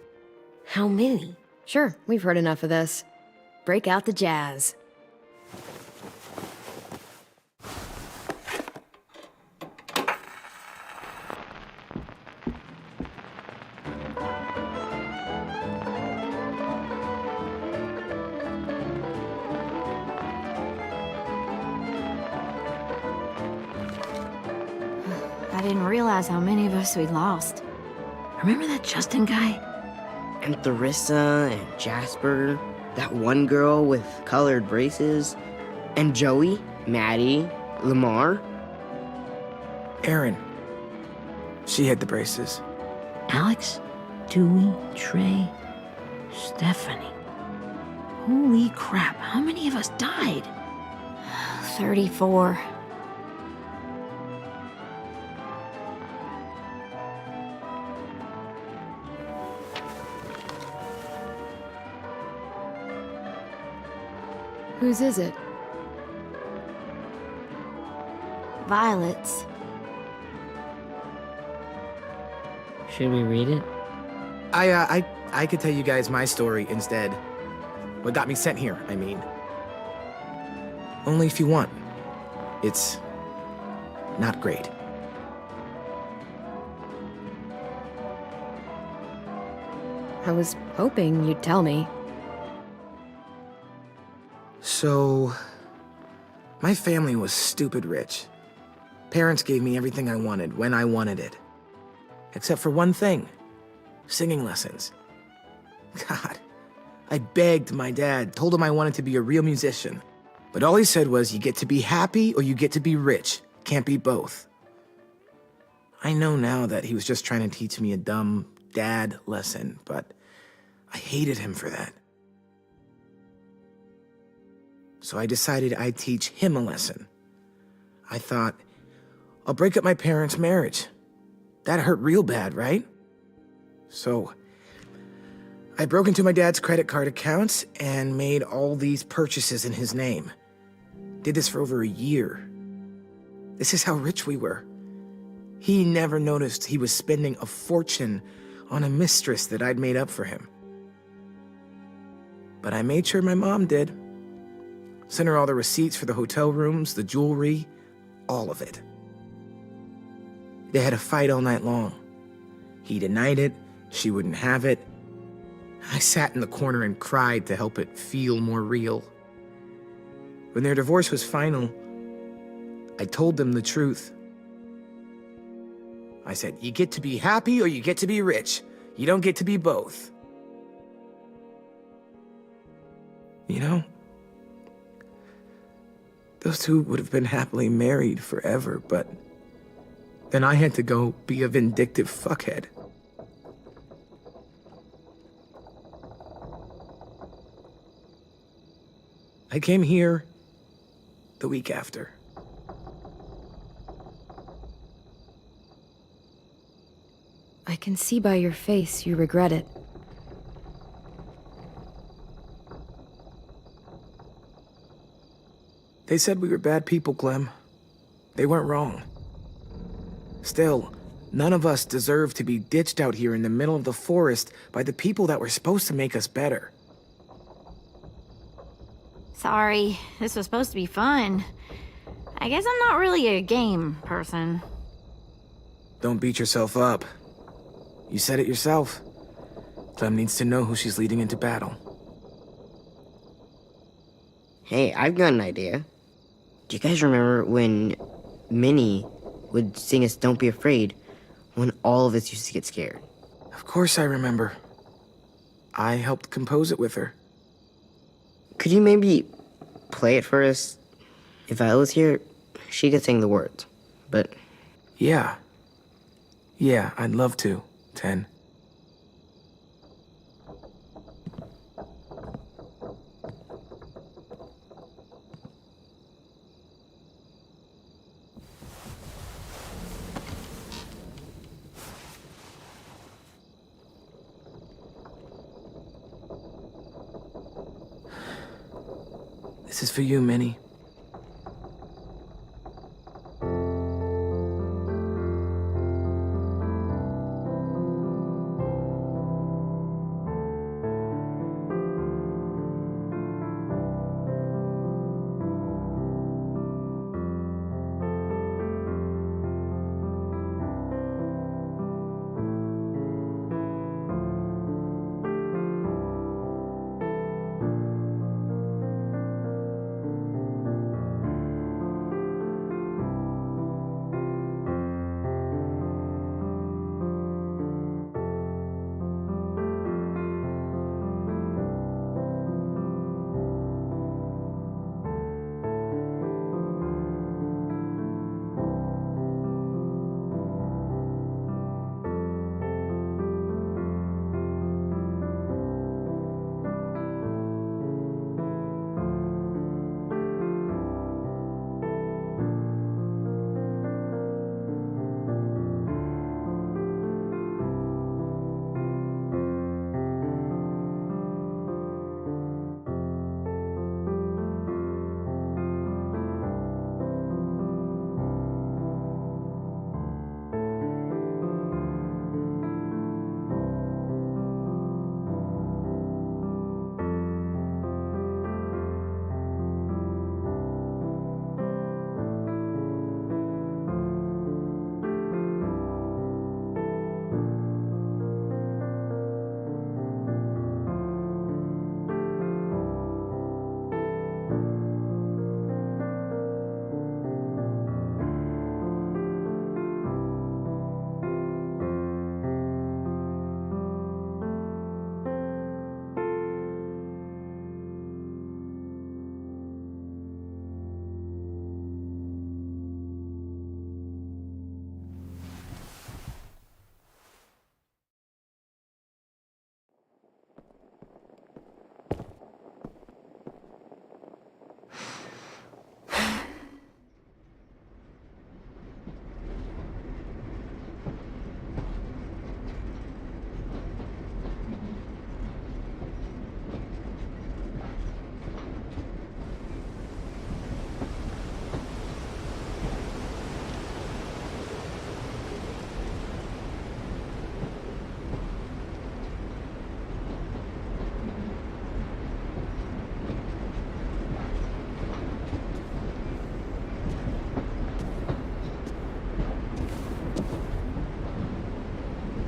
F: How many?
A: Sure, we've heard enough of this. Break out the jazz.
I: realize how many of us we'd lost. Remember that Justin guy?
J: And Theresa and Jasper, that one girl with colored braces, and Joey, Maddie, Lamar.
C: Erin. She had the braces.
B: Alex, Dewey, Trey, Stephanie. Holy crap, how many of us died?
I: 34.
A: Whose is it?
I: Violet's.
B: Should we read it?
C: I could tell you guys my story instead. What got me sent here, I mean. Only if you want. It's not great.
A: I was hoping you'd tell me.
C: So, my family was stupid rich. Parents gave me everything I wanted when I wanted it. Except for one thing, singing lessons. God, I begged my dad, told him I wanted to be a real musician. But all he said was, you get to be happy or you get to be rich. Can't be both. I know now that he was just trying to teach me a dumb dad lesson, but I hated him for that. So I decided I'd teach him a lesson. I thought, I'll break up my parents' marriage. That hurt real bad, right? So I broke into my dad's credit card accounts and made all these purchases in his name. Did this for over a year. This is how rich we were. He never noticed he was spending a fortune on a mistress that I'd made up for him. But I made sure my mom did. Sent her all the receipts for the hotel rooms, the jewelry, all of it. They had a fight all night long. He denied it, she wouldn't have it. I sat in the corner and cried to help it feel more real. When their divorce was final, I told them the truth. I said, you get to be happy or you get to be rich. You don't get to be both. You know, those two would have been happily married forever, but then I had to go be a vindictive fuckhead. I came here the week after.
A: I can see by your face you regret it.
C: They said we were bad people, Clem. They weren't wrong. Still, none of us deserve to be ditched out here in the middle of the forest by the people that were supposed to make us better.
I: Sorry, this was supposed to be fun. I guess I'm not really a game person.
C: Don't beat yourself up. You said it yourself. Clem needs to know who she's leading into battle.
J: Hey, I've got an idea. Do you guys remember when Minnie would sing us Don't Be Afraid when all of us used to get scared?
C: Of course I remember. I helped compose it with her.
J: Could you maybe play it for us? If I was here, she could sing the words, but...
C: Yeah, I'd love to, Ten. This is for you, Minnie.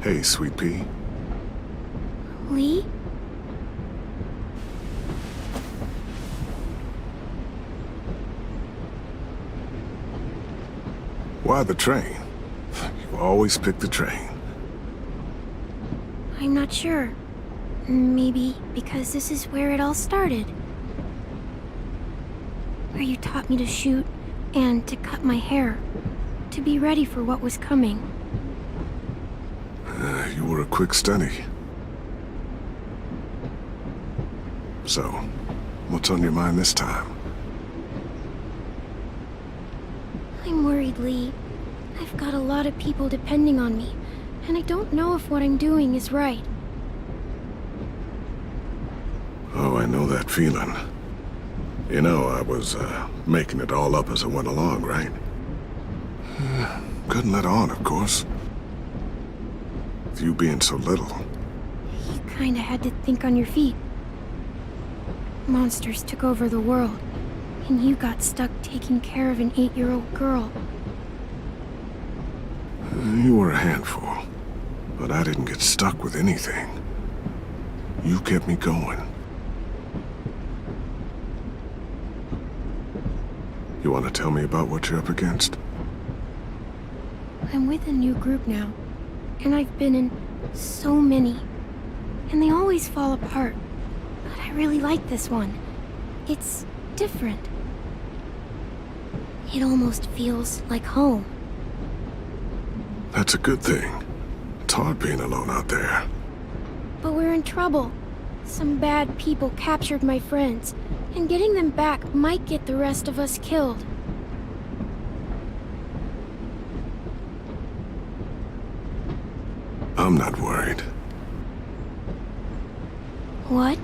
K: Hey, Sweet Pea.
E: Lee?
K: Why the train? You always pick the train.
E: I'm not sure. Maybe because this is where it all started. Where you taught me to shoot and to cut my hair. To be ready for what was coming.
K: You were a quick study. So, what's on your mind this time?
E: I'm worried, Lee. I've got a lot of people depending on me, and I don't know if what I'm doing is right.
K: Oh, I know that feeling. You know, I was, making it all up as I went along, right? Couldn't let on, of course. With you being so little.
E: You kinda had to think on your feet. Monsters took over the world, and you got stuck taking care of an 8-year-old girl.
K: You were a handful, but I didn't get stuck with anything. You kept me going. You want to tell me about what you're up against?
E: I'm with a new group now, and I've been in so many, and they always fall apart. But I really like this one. It's different. It almost feels like home.
K: That's a good thing. It's hard being alone out there.
E: But we're in trouble. Some bad people captured my friends, and getting them back might get the rest of us killed.
K: I'm not worried.
E: What?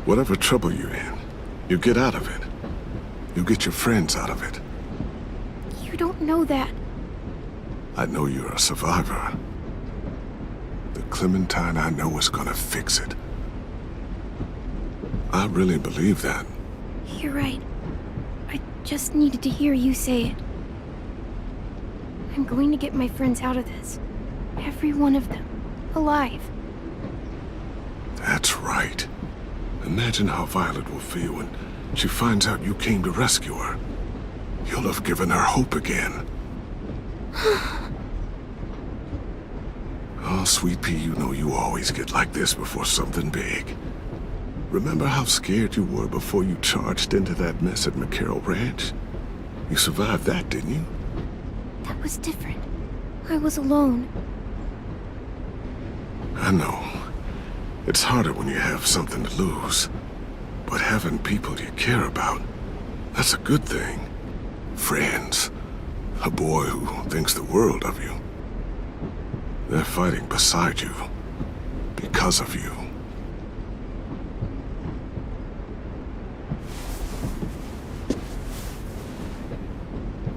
K: Whatever trouble you're in, you get out of it. You get your friends out of it.
E: You don't know that.
K: I know you're a survivor. The Clementine I know is gonna fix it. I really believe that.
E: You're right. I just needed to hear you say it. I'm going to get my friends out of this. Every one of them. Alive.
K: That's right. Imagine how Violet will feel when she finds out you came to rescue her. You'll have given her hope again. Oh, Sweet Pea, you know you always get like this before something big. Remember how scared you were before you charged into that mess at McCarroll Ranch? You survived that, didn't you?
E: That was different. I was alone.
K: I know. It's harder when you have something to lose. But having people you care about, that's a good thing. Friends. A boy who thinks the world of you. They're fighting beside you. Because of you.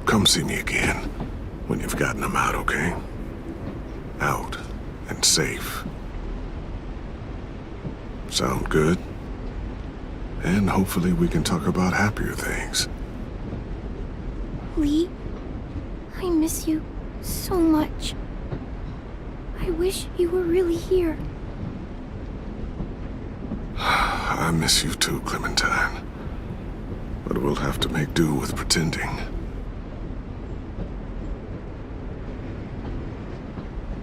K: Come see me again when you've gotten them out, okay? Out and safe. Sound good? And hopefully we can talk about happier things.
E: Lee, I miss you so much. I wish you were really here.
K: I miss you too, Clementine. But we'll have to make do with pretending.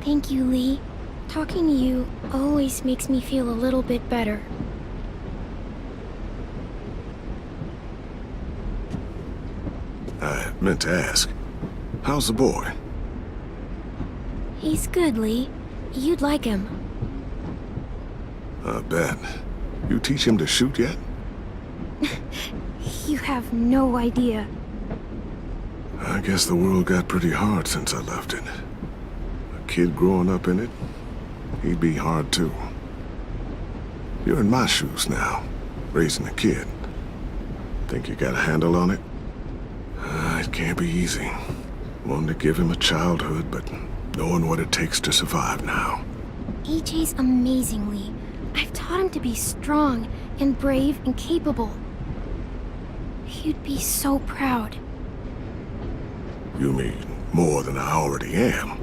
E: Thank you, Lee. Talking to you always makes me feel a little bit better.
K: I meant to ask, how's the boy?
E: He's good, Lee. You'd like him.
K: I bet. You teach him to shoot yet?
E: You have no idea.
K: I guess the world got pretty hard since I left it. A kid growing up in it, he'd be hard too. You're in my shoes now, raising a kid. Think you got a handle on it? It can't be easy. Wanting to give him a childhood, but knowing what it takes to survive now.
E: AJ's amazing, Lee. I've taught him to be strong and brave and capable. You'd be so proud.
K: You mean more than I already am?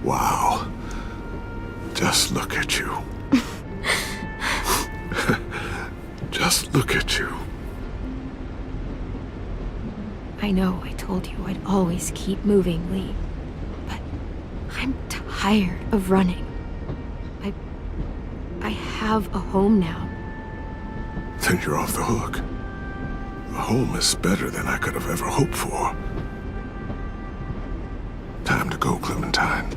K: Wow. Just look at you. Just look at you.
A: I know I told you I'd always keep moving, Lee. But I'm tired of running. I have a home now.
K: Then you're off the hook. A home is better than I could have ever hoped for. Time to go, Clementine.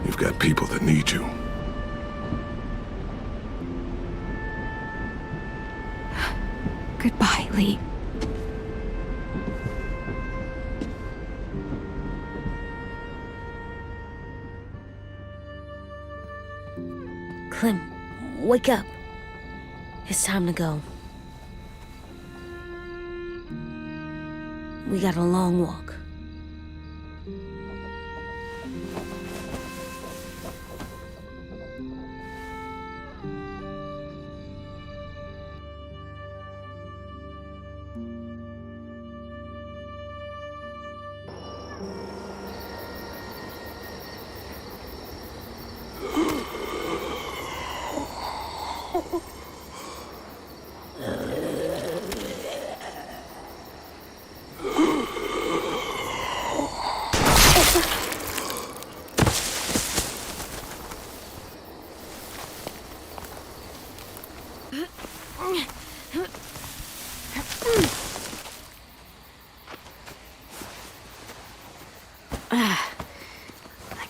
K: You've got people that need you.
A: Goodbye, Lee.
F: Clem, wake up. It's time to go. We got a long walk.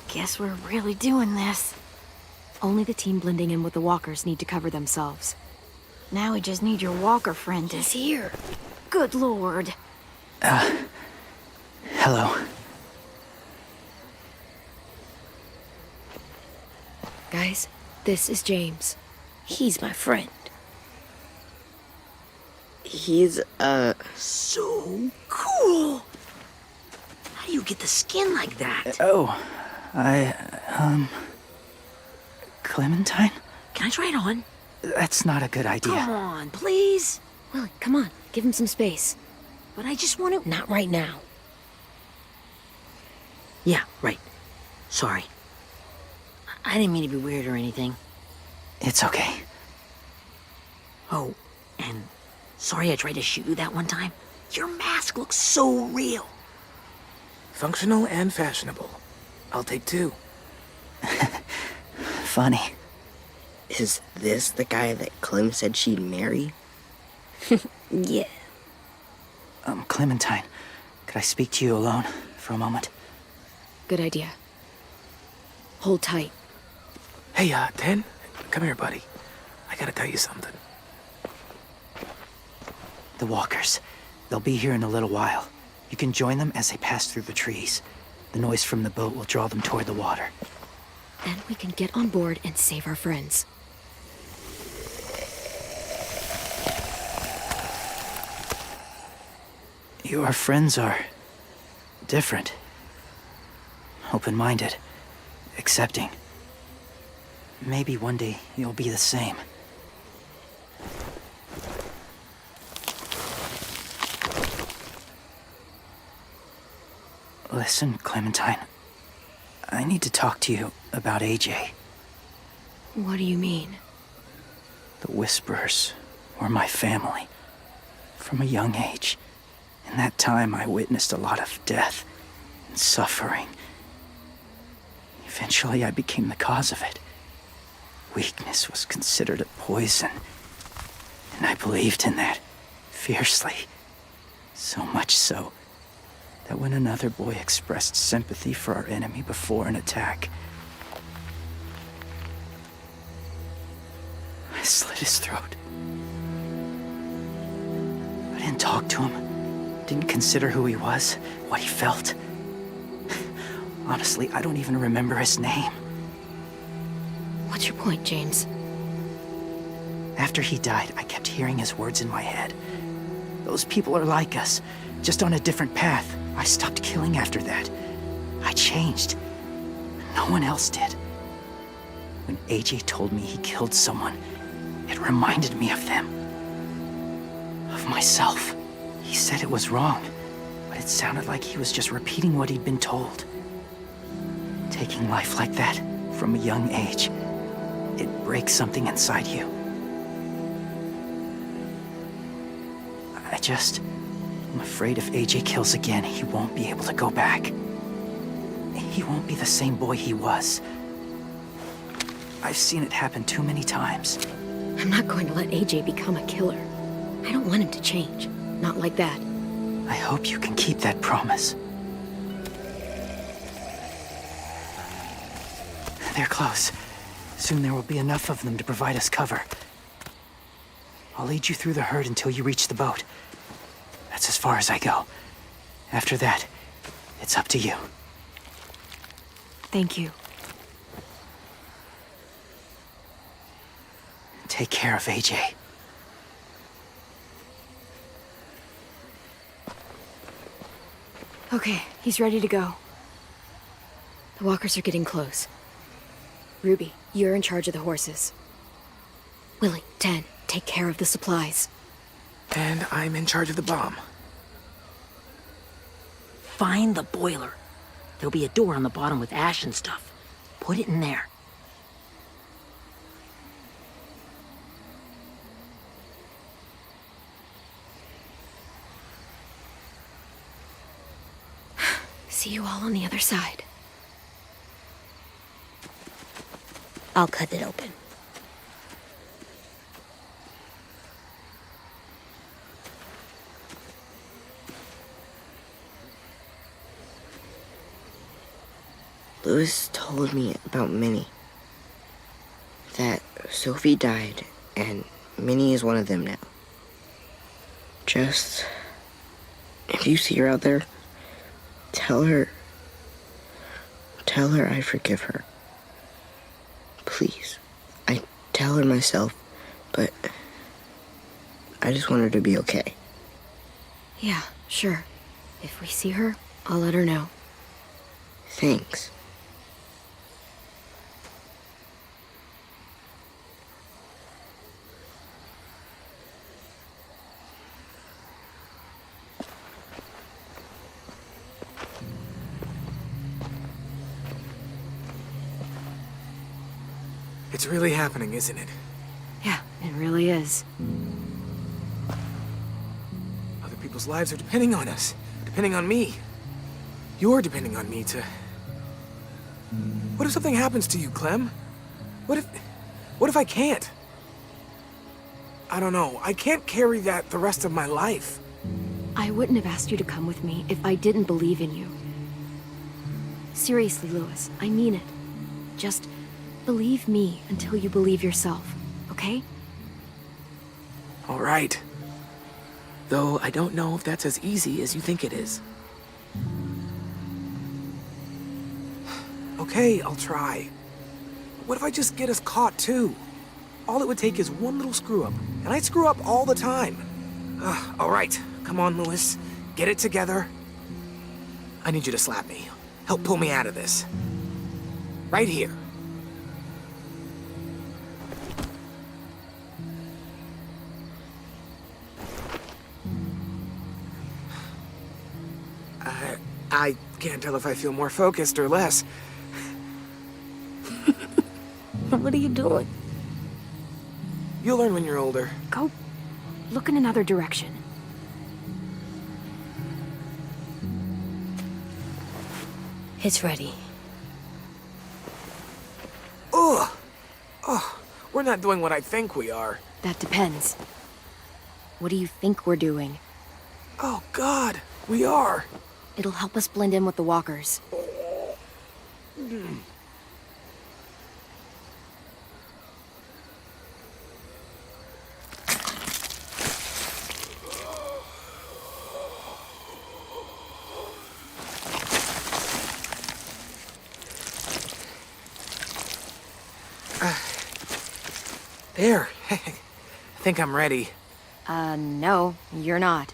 I: Guess we're really doing this.
A: Only the team blending in with the walkers need to cover themselves.
I: Now we just need your walker friend to...
F: He's here.
I: Good lord.
H: Hello.
A: Guys, this is James.
F: He's my friend.
J: He's,
B: So cool! How do you get the skin like that?
H: Oh, Clementine?
B: Can I try it on?
H: That's not a good idea.
B: Come on, please.
A: Willie, come on. Give him some space.
B: But I just want to...
F: Not right now.
B: Yeah, right. Sorry. I didn't mean to be weird or anything.
H: It's okay.
B: Oh, and sorry I tried to shoot you that one time. Your mask looks so real.
C: Functional and fashionable. I'll take two.
H: Funny.
J: is this the guy that Clem said she'd marry?
F: Yeah.
H: Clementine, could I speak to you alone for a moment?
A: Good idea. Hold tight.
C: Hey, Ten, come here, buddy. I gotta tell you something.
H: The walkers. They'll be here in a little while. You can join them as they pass through the trees. The noise from the boat will draw them toward the water.
A: Then we can get on board and save our friends.
H: Your friends are different. Open-minded. Accepting. Maybe one day you'll be the same. Listen, Clementine. I need to talk to you about AJ.
A: What do you mean?
H: The Whisperers were my family. From a young age. In that time, I witnessed a lot of death and suffering. Eventually, I became the cause of it. Weakness was considered a poison. And I believed in that, fiercely. So much so, that when another boy expressed sympathy for our enemy before an attack, I slit his throat. I didn't talk to him, didn't consider who he was, what he felt. Honestly, I don't even remember his name.
A: What's your point, James?
H: After he died, I kept hearing his words in my head. Those people are like us, just on a different path. I stopped killing after that. I changed. No one else did. When AJ told me he killed someone, it reminded me of them. Of myself. He said it was wrong, but it sounded like he was just repeating what he'd been told. Taking life like that from a young age, it breaks something inside you. I'm afraid if AJ kills again, he won't be able to go back. He won't be the same boy he was. I've seen it happen too many times.
A: I'm not going to let AJ become a killer. I don't want him to change. Not like that.
H: I hope you can keep that promise. They're close. Soon there will be enough of them to provide us cover. I'll lead you through the herd until you reach the boat. That's as far as I go. After that, it's up to you.
A: Thank you.
H: Take care of AJ.
A: Okay, he's ready to go. The walkers are getting close. Ruby, you're in charge of the horses. Willie, Dan, take care of the supplies.
C: And I'm in charge of the bomb.
B: Find the boiler. There'll be a door on the bottom with ash and stuff. Put it in there.
A: See you all on the other side.
F: I'll cut it open.
J: Louis told me about Minnie. That Sophie died, and Minnie is one of them now. Just, if you see her out there, tell her I forgive her. Please. I tell her myself, but I just want her to be okay.
A: Yeah, sure. If we see her, I'll let her know.
J: Thanks.
C: It's really happening, isn't it?
A: Yeah, it really is.
C: Other people's lives are depending on us. Depending on me. You're depending on me to... What if something happens to you, Clem? What if I can't? I don't know. I can't carry that the rest of my life.
A: I wouldn't have asked you to come with me if I didn't believe in you. Seriously, Louis, I mean it. Just believe me until you believe yourself, okay?
C: All right. Though I don't know if that's as easy as you think it is. Okay, I'll try. What if I just get us caught too? All it would take is one little screw-up, and I screw up all the time. All right, come on, Louis. Get it together. I need you to slap me. Help pull me out of this. Right here. I can't tell if I feel more focused or less.
F: What are you doing?
C: You'll learn when you're older.
A: Go look in another direction.
F: It's ready.
C: Ugh! Oh, we're not doing what I think we are.
A: That depends. What do you think we're doing?
C: Oh, God, we are.
A: It'll help us blend in with the walkers.
C: There. I think I'm ready.
A: No, you're not.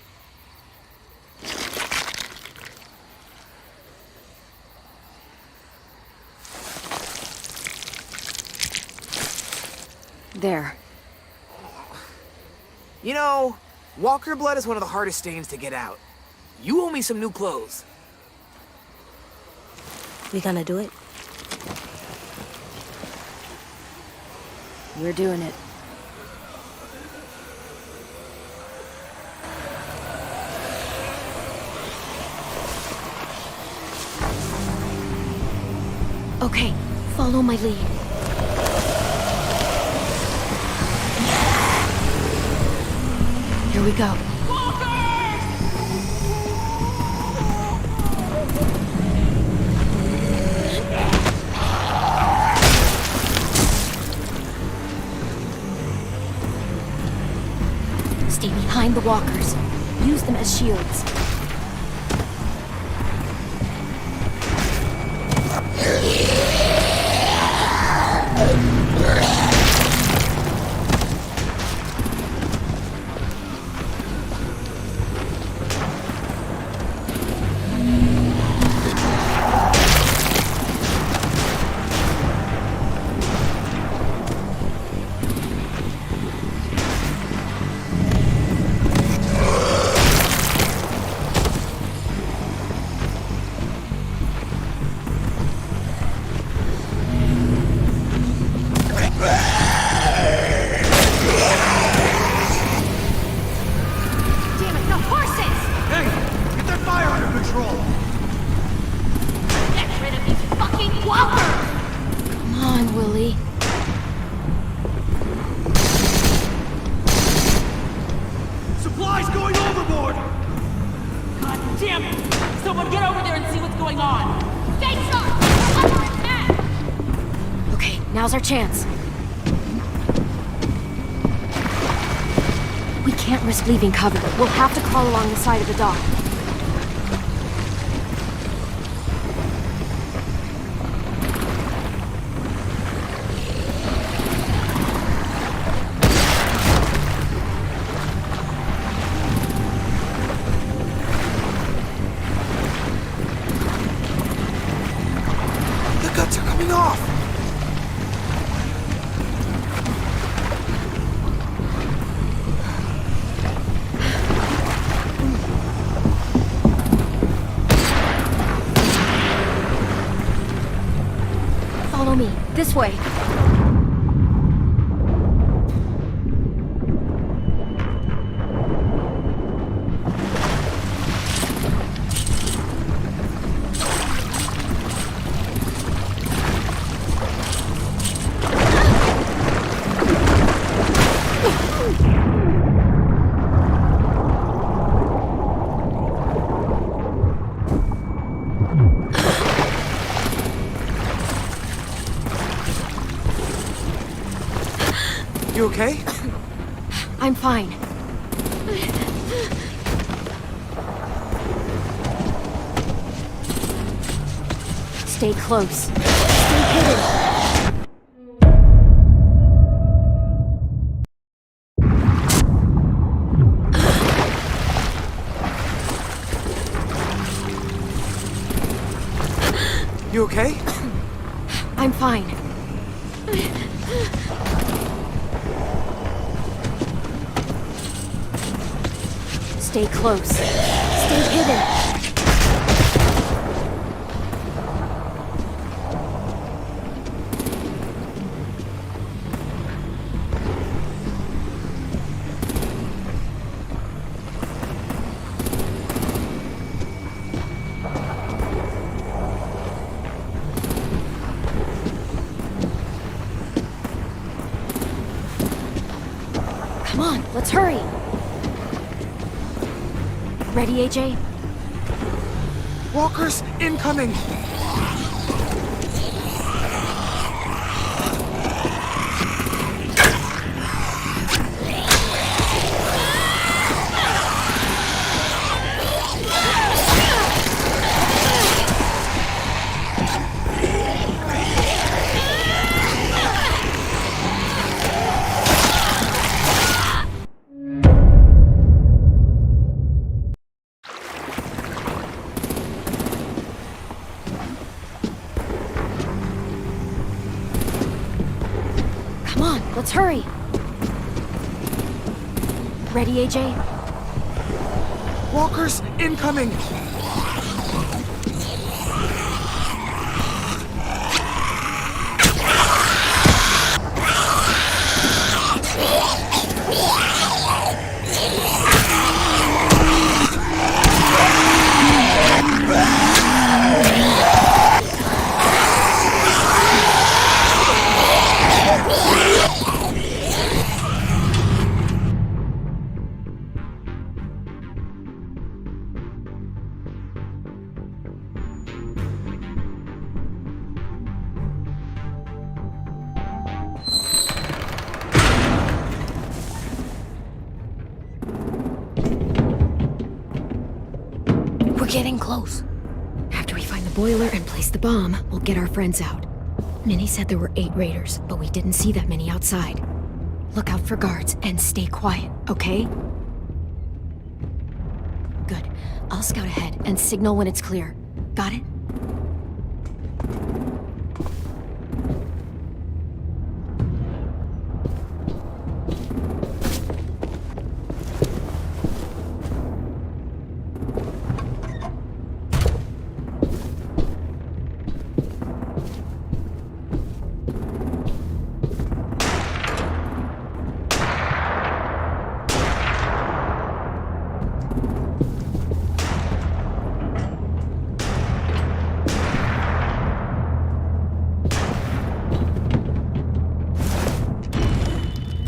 A: There.
C: You know, walker blood is one of the hardest stains to get out. You owe me some new clothes.
F: We gonna do it?
A: We're doing it.
F: Okay, follow my lead.
A: Here we go.
E: Stay behind the walkers. Use them as shields.
I: Damn it, the horses!
D: Hey, get that fire under control!
I: Get rid of these fucking walkers!
E: Come on, Willie.
D: Supplies going overboard!
B: God damn it! Someone get over there and see what's going on!
I: Stay sharp! Under attack!
A: Okay, now's our chance. We can't risk leaving cover. We'll have to crawl along the side of the dock.
C: The guts are coming off!
A: Follow me. This way.
C: You okay?
A: I'm fine. Stay close. Stay hidden.
C: You okay?
A: I'm fine. Stay close. Stay hidden. Come on, let's hurry. Ready, AJ?
C: Walkers incoming!
A: Come on, let's hurry. Ready, AJ?
C: Walkers incoming!
F: We're getting close.
A: After we find the boiler and place the bomb, we'll get our friends out. Minnie said there were 8 raiders, but we didn't see that many outside. Look out for guards and stay quiet, okay? Good. I'll scout ahead and signal when it's clear. Got it?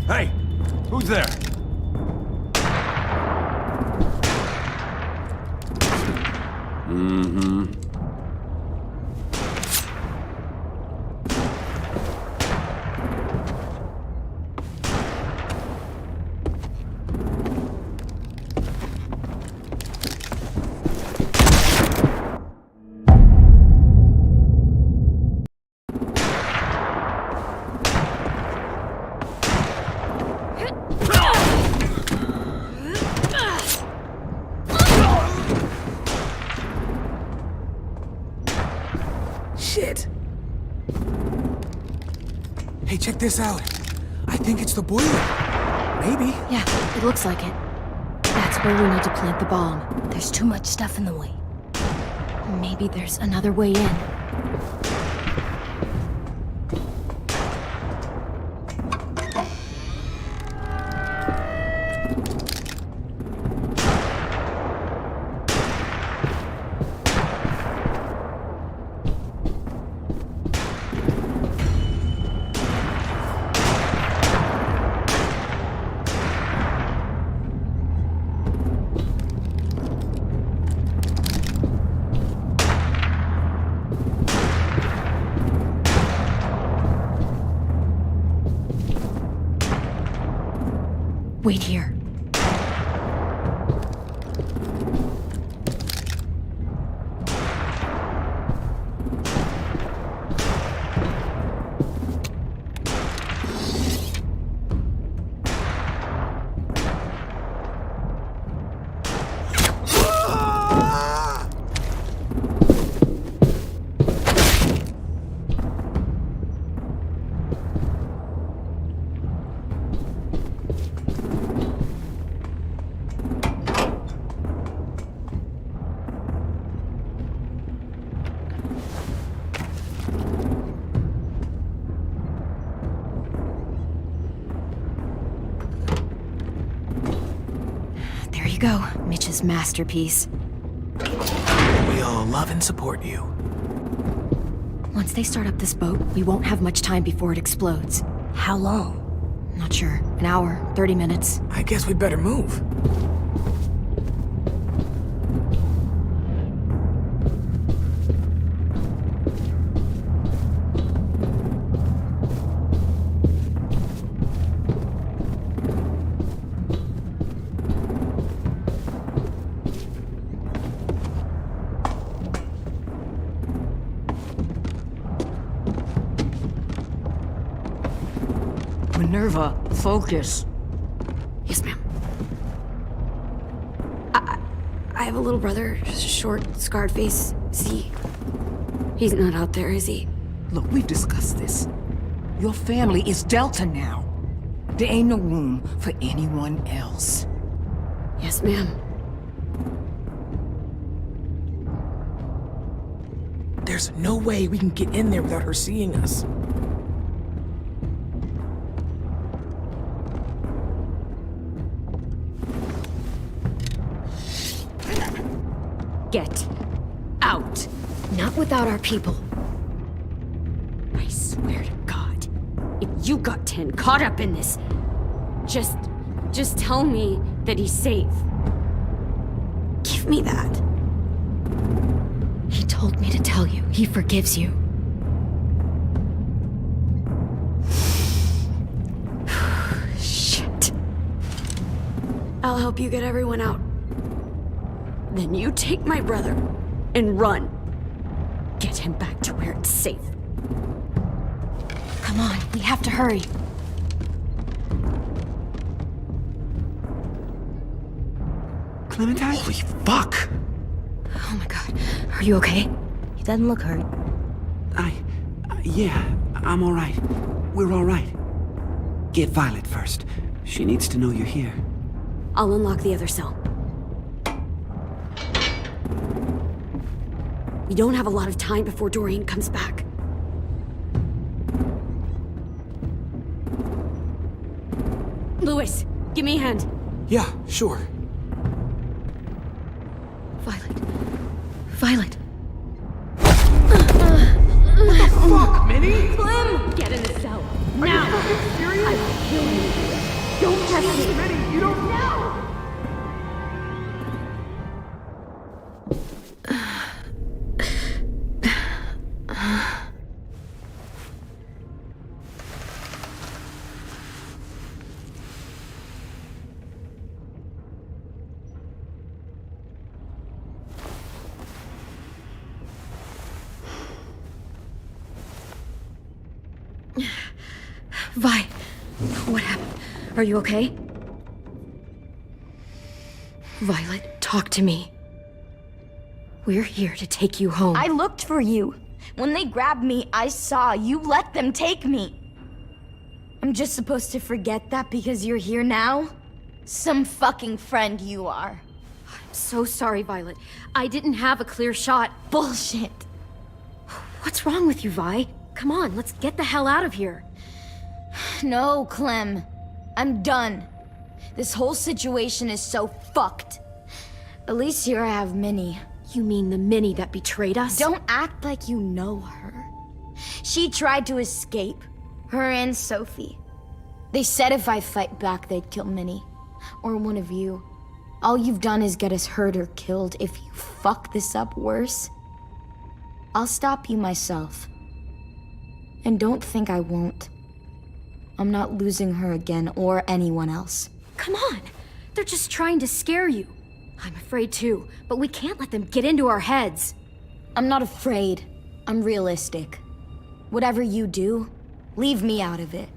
L: Hey, who's there? Mm-hmm.
C: Shit! Hey, check this out. I think it's the boiler. Maybe.
A: Yeah, it looks like it. That's where we need to plant the bomb.
F: There's too much stuff in the way.
A: Maybe there's another way in. Wait here. There you go, Mitch's masterpiece.
C: We all love and support you.
A: Once they start up this boat, we won't have much time before it explodes.
F: How long?
A: Not sure. An hour, 30 minutes.
C: I guess we'd better move.
B: Minerva, focus.
A: Yes, ma'am. I have a little brother, short, scarred face. He's not out there, is he?
B: Look, we've discussed this. Your family is Delta now. There ain't no room for anyone else.
A: Yes, ma'am.
C: There's no way we can get in there without her seeing us.
A: Get out. Not without our people.
M: I swear to God, if you got 10 caught up in this, just tell me that he's safe.
A: Give me that. He told me to tell you he forgives you. Shit.
M: I'll help you get everyone out. Then you take my brother and run. Get him back to where it's safe.
A: Come on, we have to hurry.
N: Clementine?
C: Holy fuck!
A: Oh my god. Are you okay?
F: He doesn't look hurt.
N: Yeah, I'm all right. We're all right. Get Violet first. She needs to know you're here.
M: I'll unlock the other cell. We don't have a lot of time before Dorian comes back. Lewis, give me a hand.
C: Yeah, sure.
A: Violet. Violet.
C: What the fuck, Minnie?
M: Clem! Get in the cell. Now!
C: Are you fucking serious?
M: I will kill you. Don't touch me.
C: Minnie, you don't know!
A: Vi, what happened? Are you okay? Violet, talk to me. We're here to take you home.
O: I looked for you. When they grabbed me, I saw you let them take me. I'm just supposed to forget that because you're here now? Some fucking friend you are.
A: I'm so sorry, Violet. I didn't have a clear shot.
O: Bullshit.
A: What's wrong with you, Vi? Come on, let's get the hell out of here.
O: No, Clem. I'm done. This whole situation is so fucked. At least here I have Minnie.
A: You mean the Minnie that betrayed us?
O: Don't act like you know her. She tried to escape. Her and Sophie. They said if I fight back, they'd kill Minnie. Or one of you. All you've done is get us hurt or killed. If you fuck this up worse, I'll stop you myself. And don't think I won't. I'm not losing her again or anyone else.
A: Come on! They're just trying to scare you. I'm afraid too, but we can't let them get into our heads.
O: I'm not afraid. I'm realistic. Whatever you do, leave me out of it.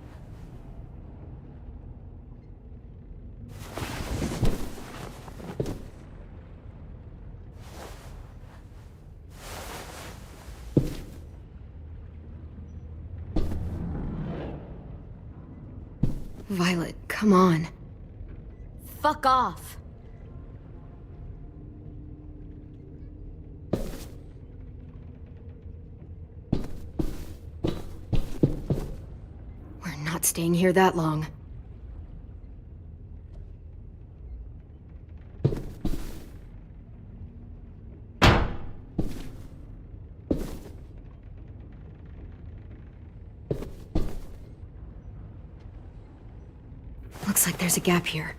A: Violet, come on.
O: Fuck off.
A: We're not staying here that long. Looks like there's a gap here.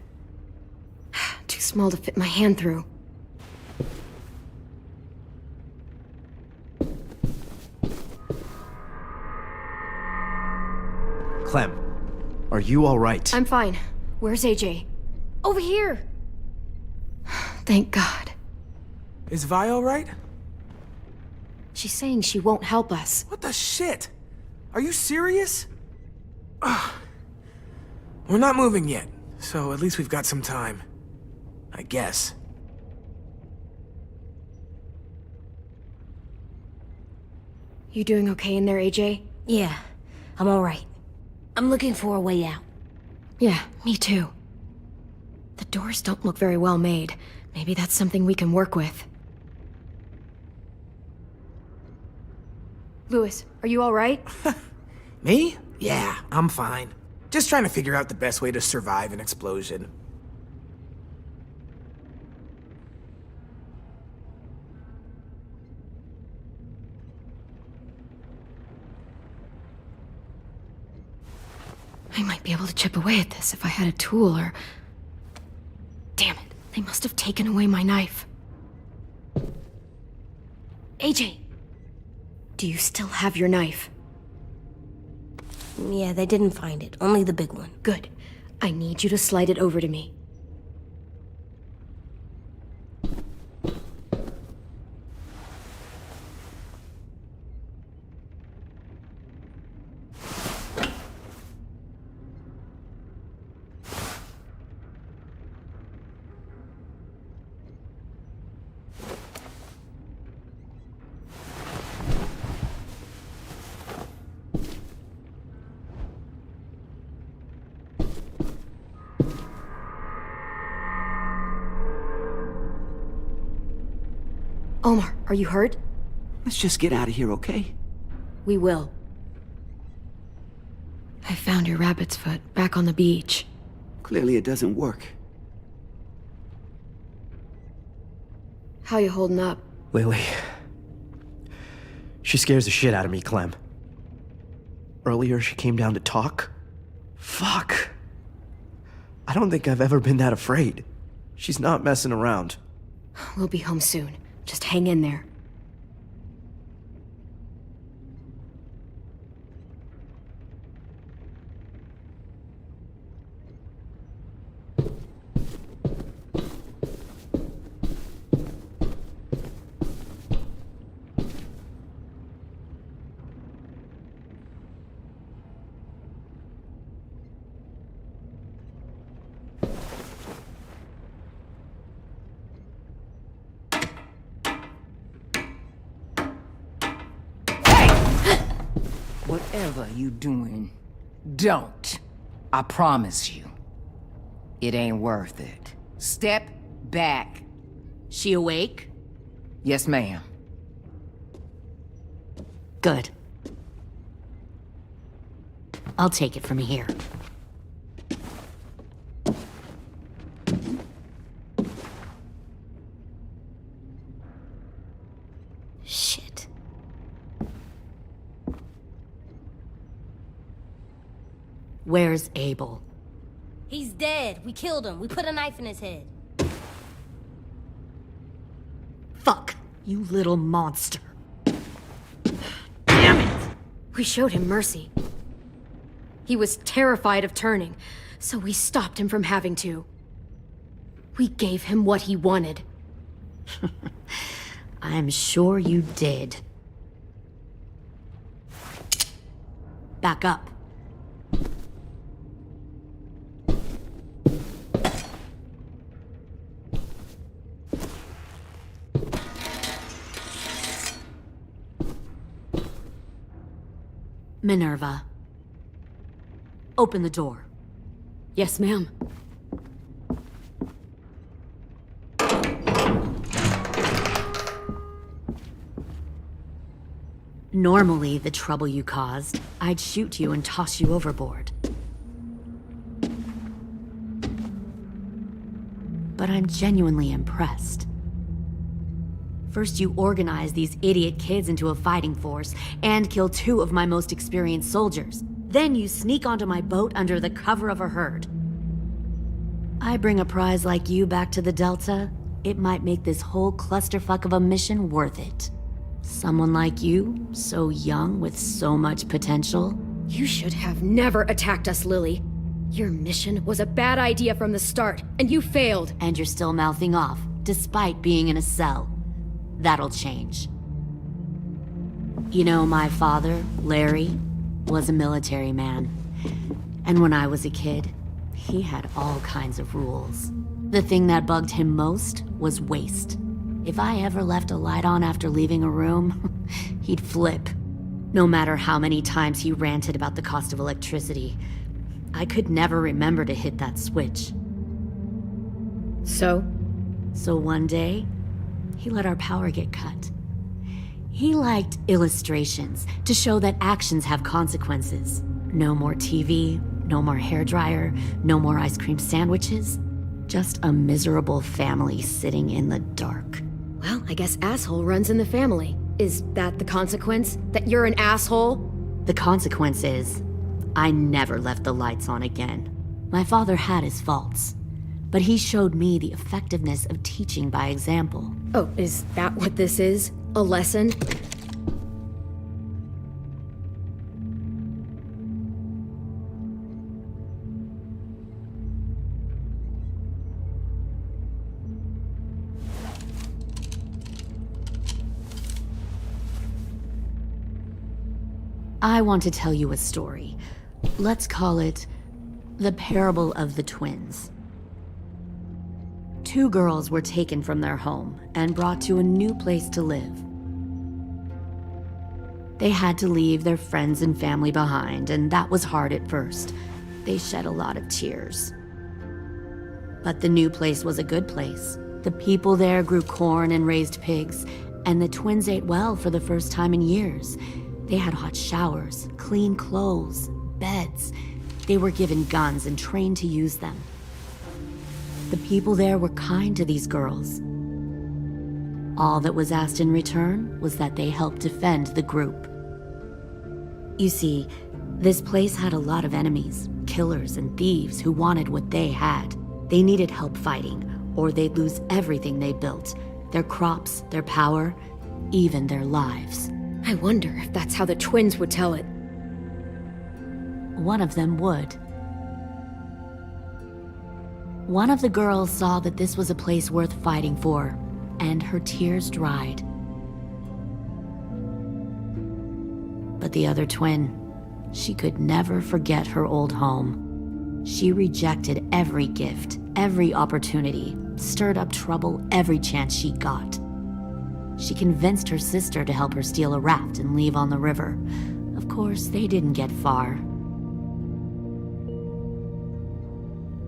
A: Too small to fit my hand through.
P: Clem, are you all right?
A: I'm fine. Where's AJ? Over here! Thank God.
C: Is Vi all right?
A: She's saying she won't help us.
C: What the shit? Are you serious? Ugh. We're not moving yet, so at least we've got some time. I guess.
A: You doing okay in there, AJ?
F: Yeah, I'm alright. I'm looking for a way out.
A: Yeah, me too. The doors don't look very well made. Maybe that's something we can work with.
M: Louis, are you all right?
C: Me? Yeah, I'm fine. Just trying to figure out the best way to survive an explosion.
A: I might be able to chip away at this if I had a tool or... Damn it, they must have taken away my knife. AJ, do you still have your knife?
F: Yeah, they didn't find it. Only the big one.
A: Good. I need you to slide it over to me.
M: Omar, are you hurt?
N: Let's just get out of here, okay?
M: We will.
A: I found your rabbit's foot back on the beach.
N: Clearly it doesn't work.
A: How you holding up?
P: Lily. She scares the shit out of me, Clem. Earlier she came down to talk. Fuck. I don't think I've ever been that afraid. She's not messing around.
A: We'll be home soon. Just hang in there.
Q: Whatever you doing, don't. I promise you. It ain't worth it. Step back.
M: She awake?
Q: Yes, ma'am.
M: Good. I'll take it from here.
F: Shit.
M: Where's Abel?
F: He's dead. We killed him. We put a knife in his head.
M: Fuck, you little monster.
A: Damn it! We showed him mercy. He was terrified of turning, so we stopped him from having to. We gave him what he wanted.
M: I'm sure you did. Back up. Minerva. Open the door.
A: Yes, ma'am.
M: Normally, the trouble you caused, I'd shoot you and toss you overboard. But I'm genuinely impressed. First, you organize these idiot kids into a fighting force and kill 2 of my most experienced soldiers. Then you sneak onto my boat under the cover of a herd. I bring a prize like you back to the Delta, it might make this whole clusterfuck of a mission worth it. Someone like you, so young with so much potential.
A: You should have never attacked us, Lily. Your mission was a bad idea from the start, and you failed.
M: And you're still mouthing off, despite being in a cell. That'll change. You know, my father, Larry, was a military man. And when I was a kid, he had all kinds of rules. The thing that bugged him most was waste. If I ever left a light on after leaving a room, he'd flip. No matter how many times he ranted about the cost of electricity, I could never remember to hit that switch.
A: So?
M: So one day, he let our power get cut. He liked illustrations to show that actions have consequences. No more TV, no more hairdryer, no more ice cream sandwiches. Just a miserable family sitting in the dark.
A: Well, I guess asshole runs in the family. Is that the consequence? That you're an asshole?
M: The consequence is, I never left the lights on again. My father had his faults, but he showed me the effectiveness of teaching by example.
A: Oh, is that what this is? A lesson?
M: I want to tell you a story. Let's call it the Parable of the Twins. 2 girls were taken from their home and brought to a new place to live. They had to leave their friends and family behind, and that was hard at first. They shed a lot of tears. But the new place was a good place. The people there grew corn and raised pigs, and the twins ate well for the first time in years. They had hot showers, clean clothes, beds. They were given guns and trained to use them. The people there were kind to these girls. All that was asked in return was that they help defend the group. You see, this place had a lot of enemies, killers and thieves who wanted what they had. They needed help fighting, or they'd lose everything they built, their crops, their power, even their lives.
A: I wonder if that's how the twins would tell it.
M: One of them would. One of the girls saw that this was a place worth fighting for, and her tears dried. But the other twin, she could never forget her old home. She rejected every gift, every opportunity, stirred up trouble every chance she got. She convinced her sister to help her steal a raft and leave on the river. Of course, they didn't get far.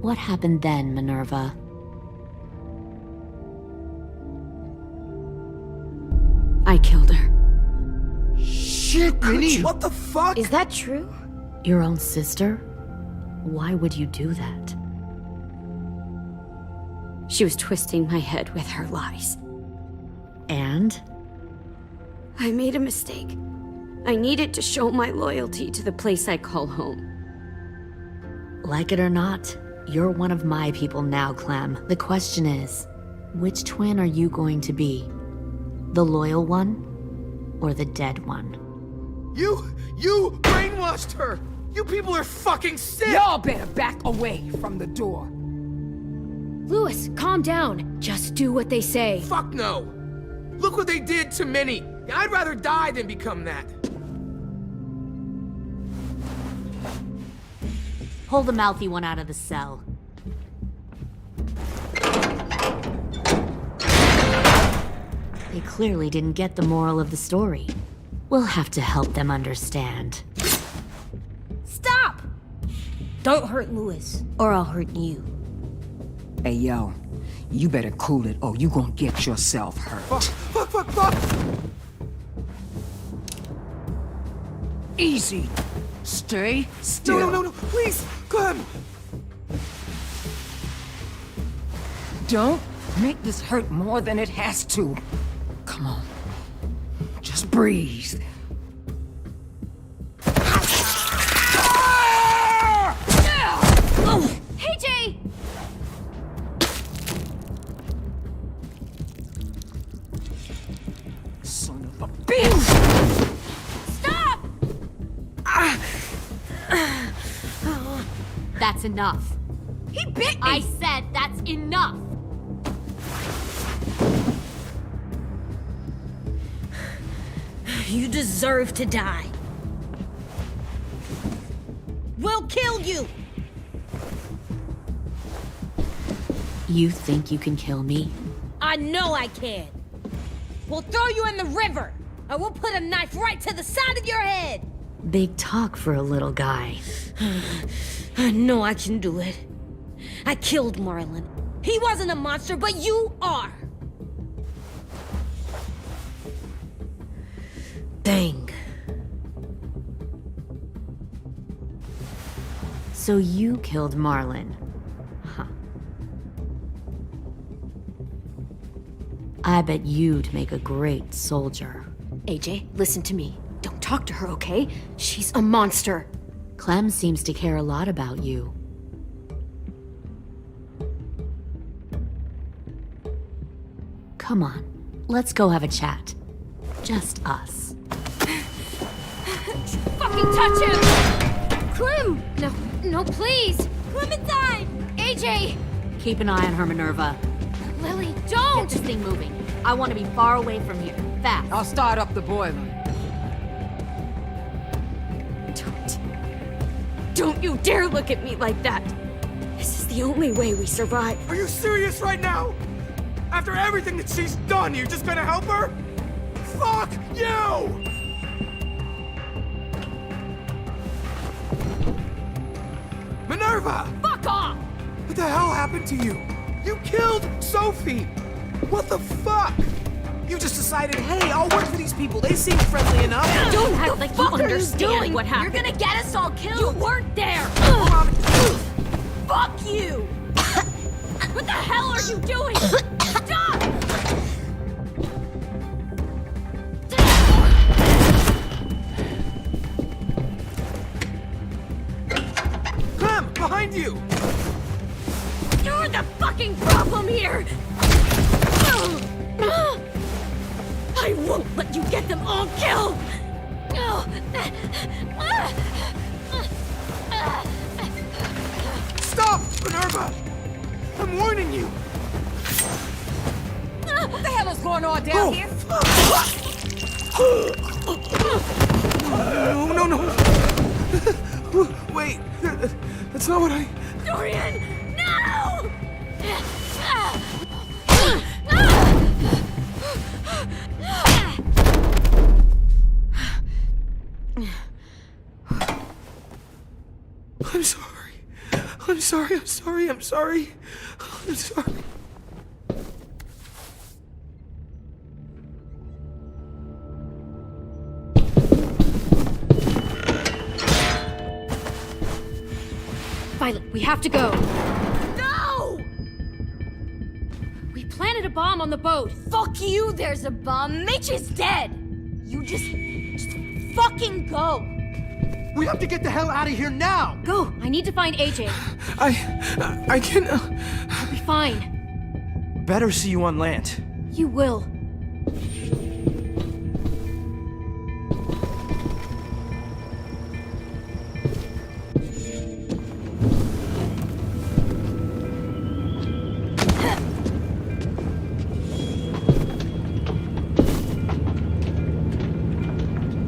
M: What happened then, Minerva?
A: I killed her.
C: Shit, Minnie! What the fuck?
A: Is that true?
M: Your own sister? Why would you do that?
A: She was twisting my head with her lies.
M: And?
A: I made a mistake. I needed to show my loyalty to the place I call home.
M: Like it or not, you're one of my people now, Clem. The question is, which twin are you going to be? The loyal one, or the dead one?
C: You brainwashed her! You people are fucking sick!
Q: Y'all better back away from the door.
A: Louis, calm down. Just do what they say.
C: Fuck no! Look what they did to Minnie. I'd rather die than become that.
M: Pull the mouthy one out of the cell. They clearly didn't get the moral of the story. We'll have to help them understand.
O: Stop! Don't hurt Louis, or I'll hurt you.
Q: Hey, yo. You better cool it, or you gonna get yourself hurt.
C: Fuck!
Q: Easy. Stay still.
C: No, please, Clem!
Q: Don't make this hurt more than it has to. Come on. Just breathe.
O: Oh! Hey, Jay!
Q: Son of a bitch!
O: Stop!
M: That's enough.
O: He bit me!
M: I said that's enough!
O: You deserve to die. We'll kill you!
M: You think you can kill me?
O: I know I can. We'll throw you in the river, and we'll put a knife right to the side of your head.
M: Big talk for a little guy.
O: I know I can do it. I killed Marlon.
F: He wasn't a monster, but you are! Dang.
M: So you killed Marlon. Huh. I bet you'd make a great soldier.
A: AJ, listen to me. Don't talk to her, okay? She's a monster.
M: Clem seems to care a lot about you. Come on, let's go have a chat. Just us.
O: Fucking touch him! Clem! No, please! Clementine! AJ!
M: Keep an eye on her, Minerva.
O: Lily, don't!
M: Get this thing moving. I want to be far away from here. Fast.
Q: I'll start up the boiler.
A: Don't you dare look at me like that! This is the only way we survive.
C: Are you serious right now? After everything that she's done, you're just gonna help her? Fuck you! Minerva!
O: Fuck off!
C: What the hell happened to you? You killed Sophie! What the fuck? You just decided, hey, I'll work for these people. They seem friendly enough.
O: Don't act like you understand what happened. You're gonna get us all killed. You weren't there. Fuck you! What the hell are you doing? Stop!
C: Clem, behind you!
O: You're the fucking problem here! I won't let you get them all killed!
C: Stop, Minerva! I'm warning you!
Q: What the hell is going on down here?
C: No. Wait, that's not what I...
O: Dorian, no!
C: I'm sorry.
A: Violet, we have to go.
O: No!
A: We planted a bomb on the boat.
O: Fuck you, there's a bomb. Mitch is dead. You just fucking go.
P: We have to get the hell out of here now!
A: Go! I need to find AJ.
C: I can't...
A: I'll be fine.
P: Better see you on land.
A: You will.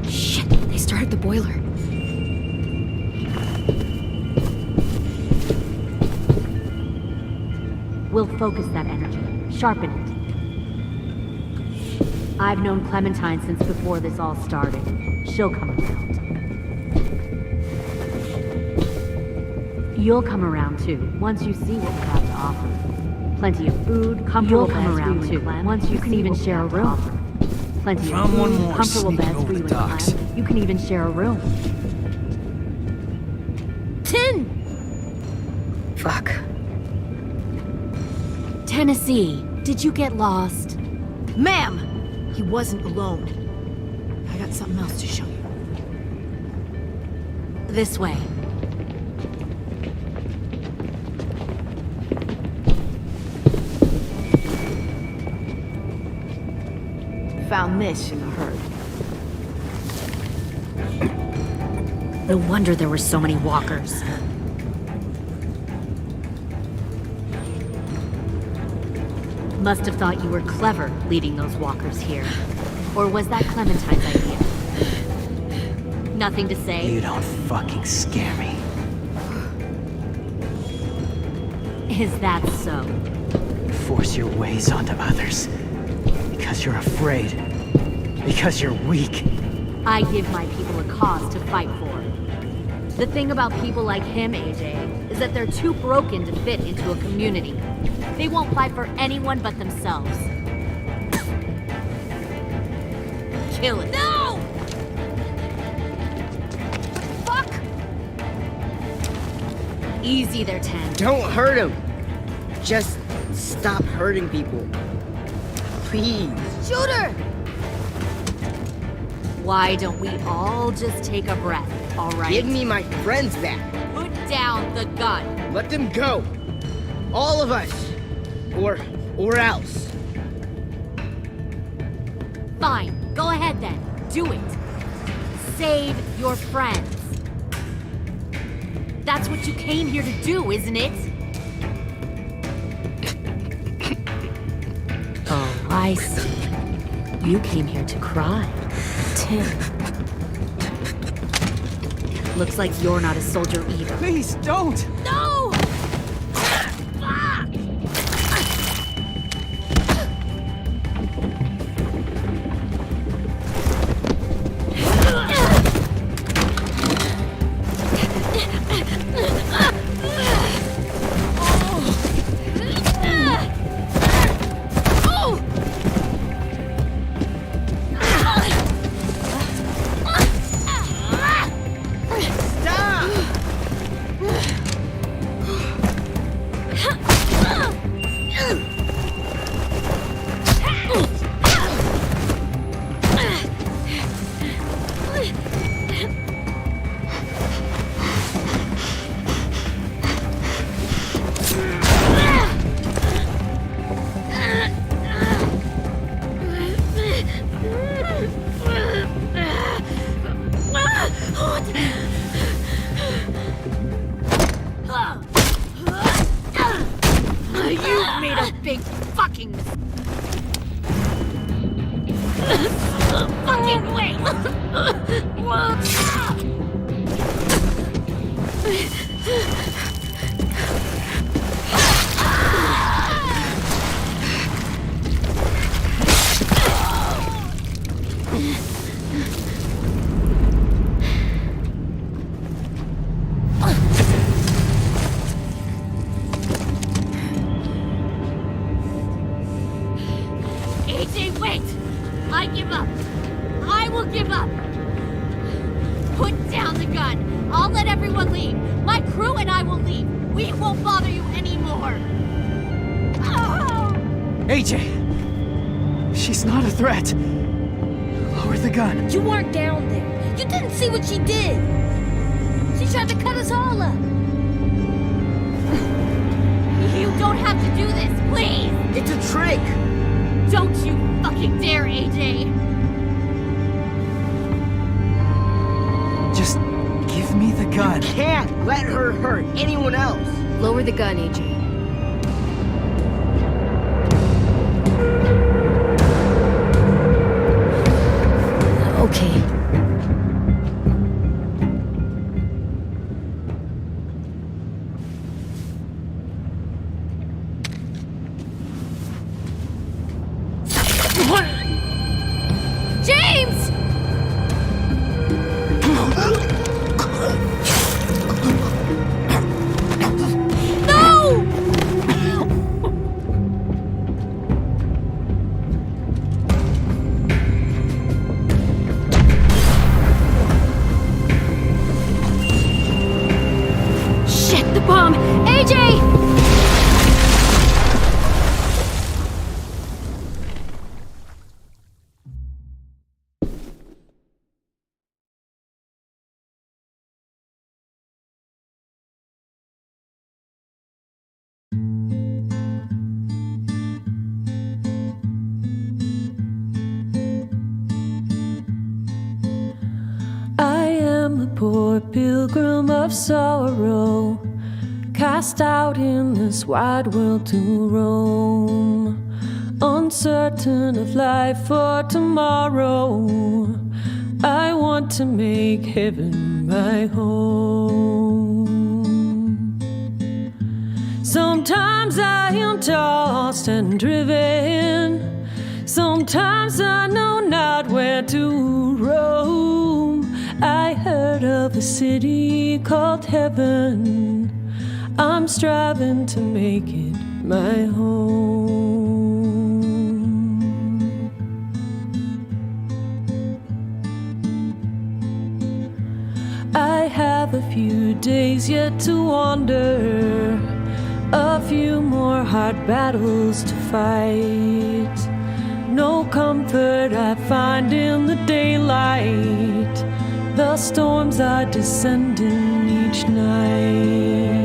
A: Shit, they started the boiler.
M: We'll focus that energy, sharpen it. I've known Clementine since before this all started. She'll come around. You'll come around too, once you see what we have to offer. Plenty of food, comfortable beds for you and Clem. Once you can even share a room. Plenty of food, comfortable beds for you and Clem. You can even share a room.
A: 10! Fuck.
M: Tennessee, did you get lost?
A: Ma'am! He wasn't alone. I got something else to show you.
M: This way.
A: Found this in the herd.
M: No wonder there were so many walkers. Must have thought you were clever leading those walkers here. Or was that Clementine's idea? Nothing to say?
H: You don't fucking scare me.
M: Is that so?
H: You force your ways onto others. Because you're afraid. Because you're weak.
M: I give my people a cause to fight for. The thing about people like him, AJ, is that they're too broken to fit into a community. They won't fight for anyone but themselves. Kill it.
B: No!
M: Fuck! Easy there, 10.
J: Don't hurt him. Just stop hurting people. Please.
O: Shoot her!
M: Why don't we all just take a breath, all right?
J: Give me my friends back.
M: Put down the gun.
J: Let them go. All of us. Or else.
M: Fine, go ahead then. Do it. Save your friends. That's what you came here to do, isn't it? Oh, I see. You came here to cry.
O: Tim.
M: Looks like you're not a soldier either.
H: Please, don't!
B: No! You made a big fucking mistake. Fucking wait! AJ, wait! I give up. I will give up. Put down the gun. I'll let everyone leave. My crew and I will leave. We won't bother you anymore. Oh!
H: AJ! She's not a threat. Lower the gun.
O: You weren't down there. You didn't see what she did. She tried to cut us all up.
M: You don't have to do this, please!
J: It's a trick!
M: Don't you fucking dare, AJ!
H: Just give me the gun.
J: Can't let her hurt anyone else.
A: Lower the gun, AJ. Okay.
O: James! No!
E: Shit, the bomb! AJ!
G: I am a poor pilgrim of sorrow, cast out in this wide world to roam, uncertain of life for tomorrow. I want to make heaven my home. Sometimes I am tossed and driven, sometimes I know not where to roam. I heard of a city called heaven, I'm striving to make it my home. I have a few days yet to wander, a few more hard battles to fight. No comfort I find in the daylight. The storms are descending each night.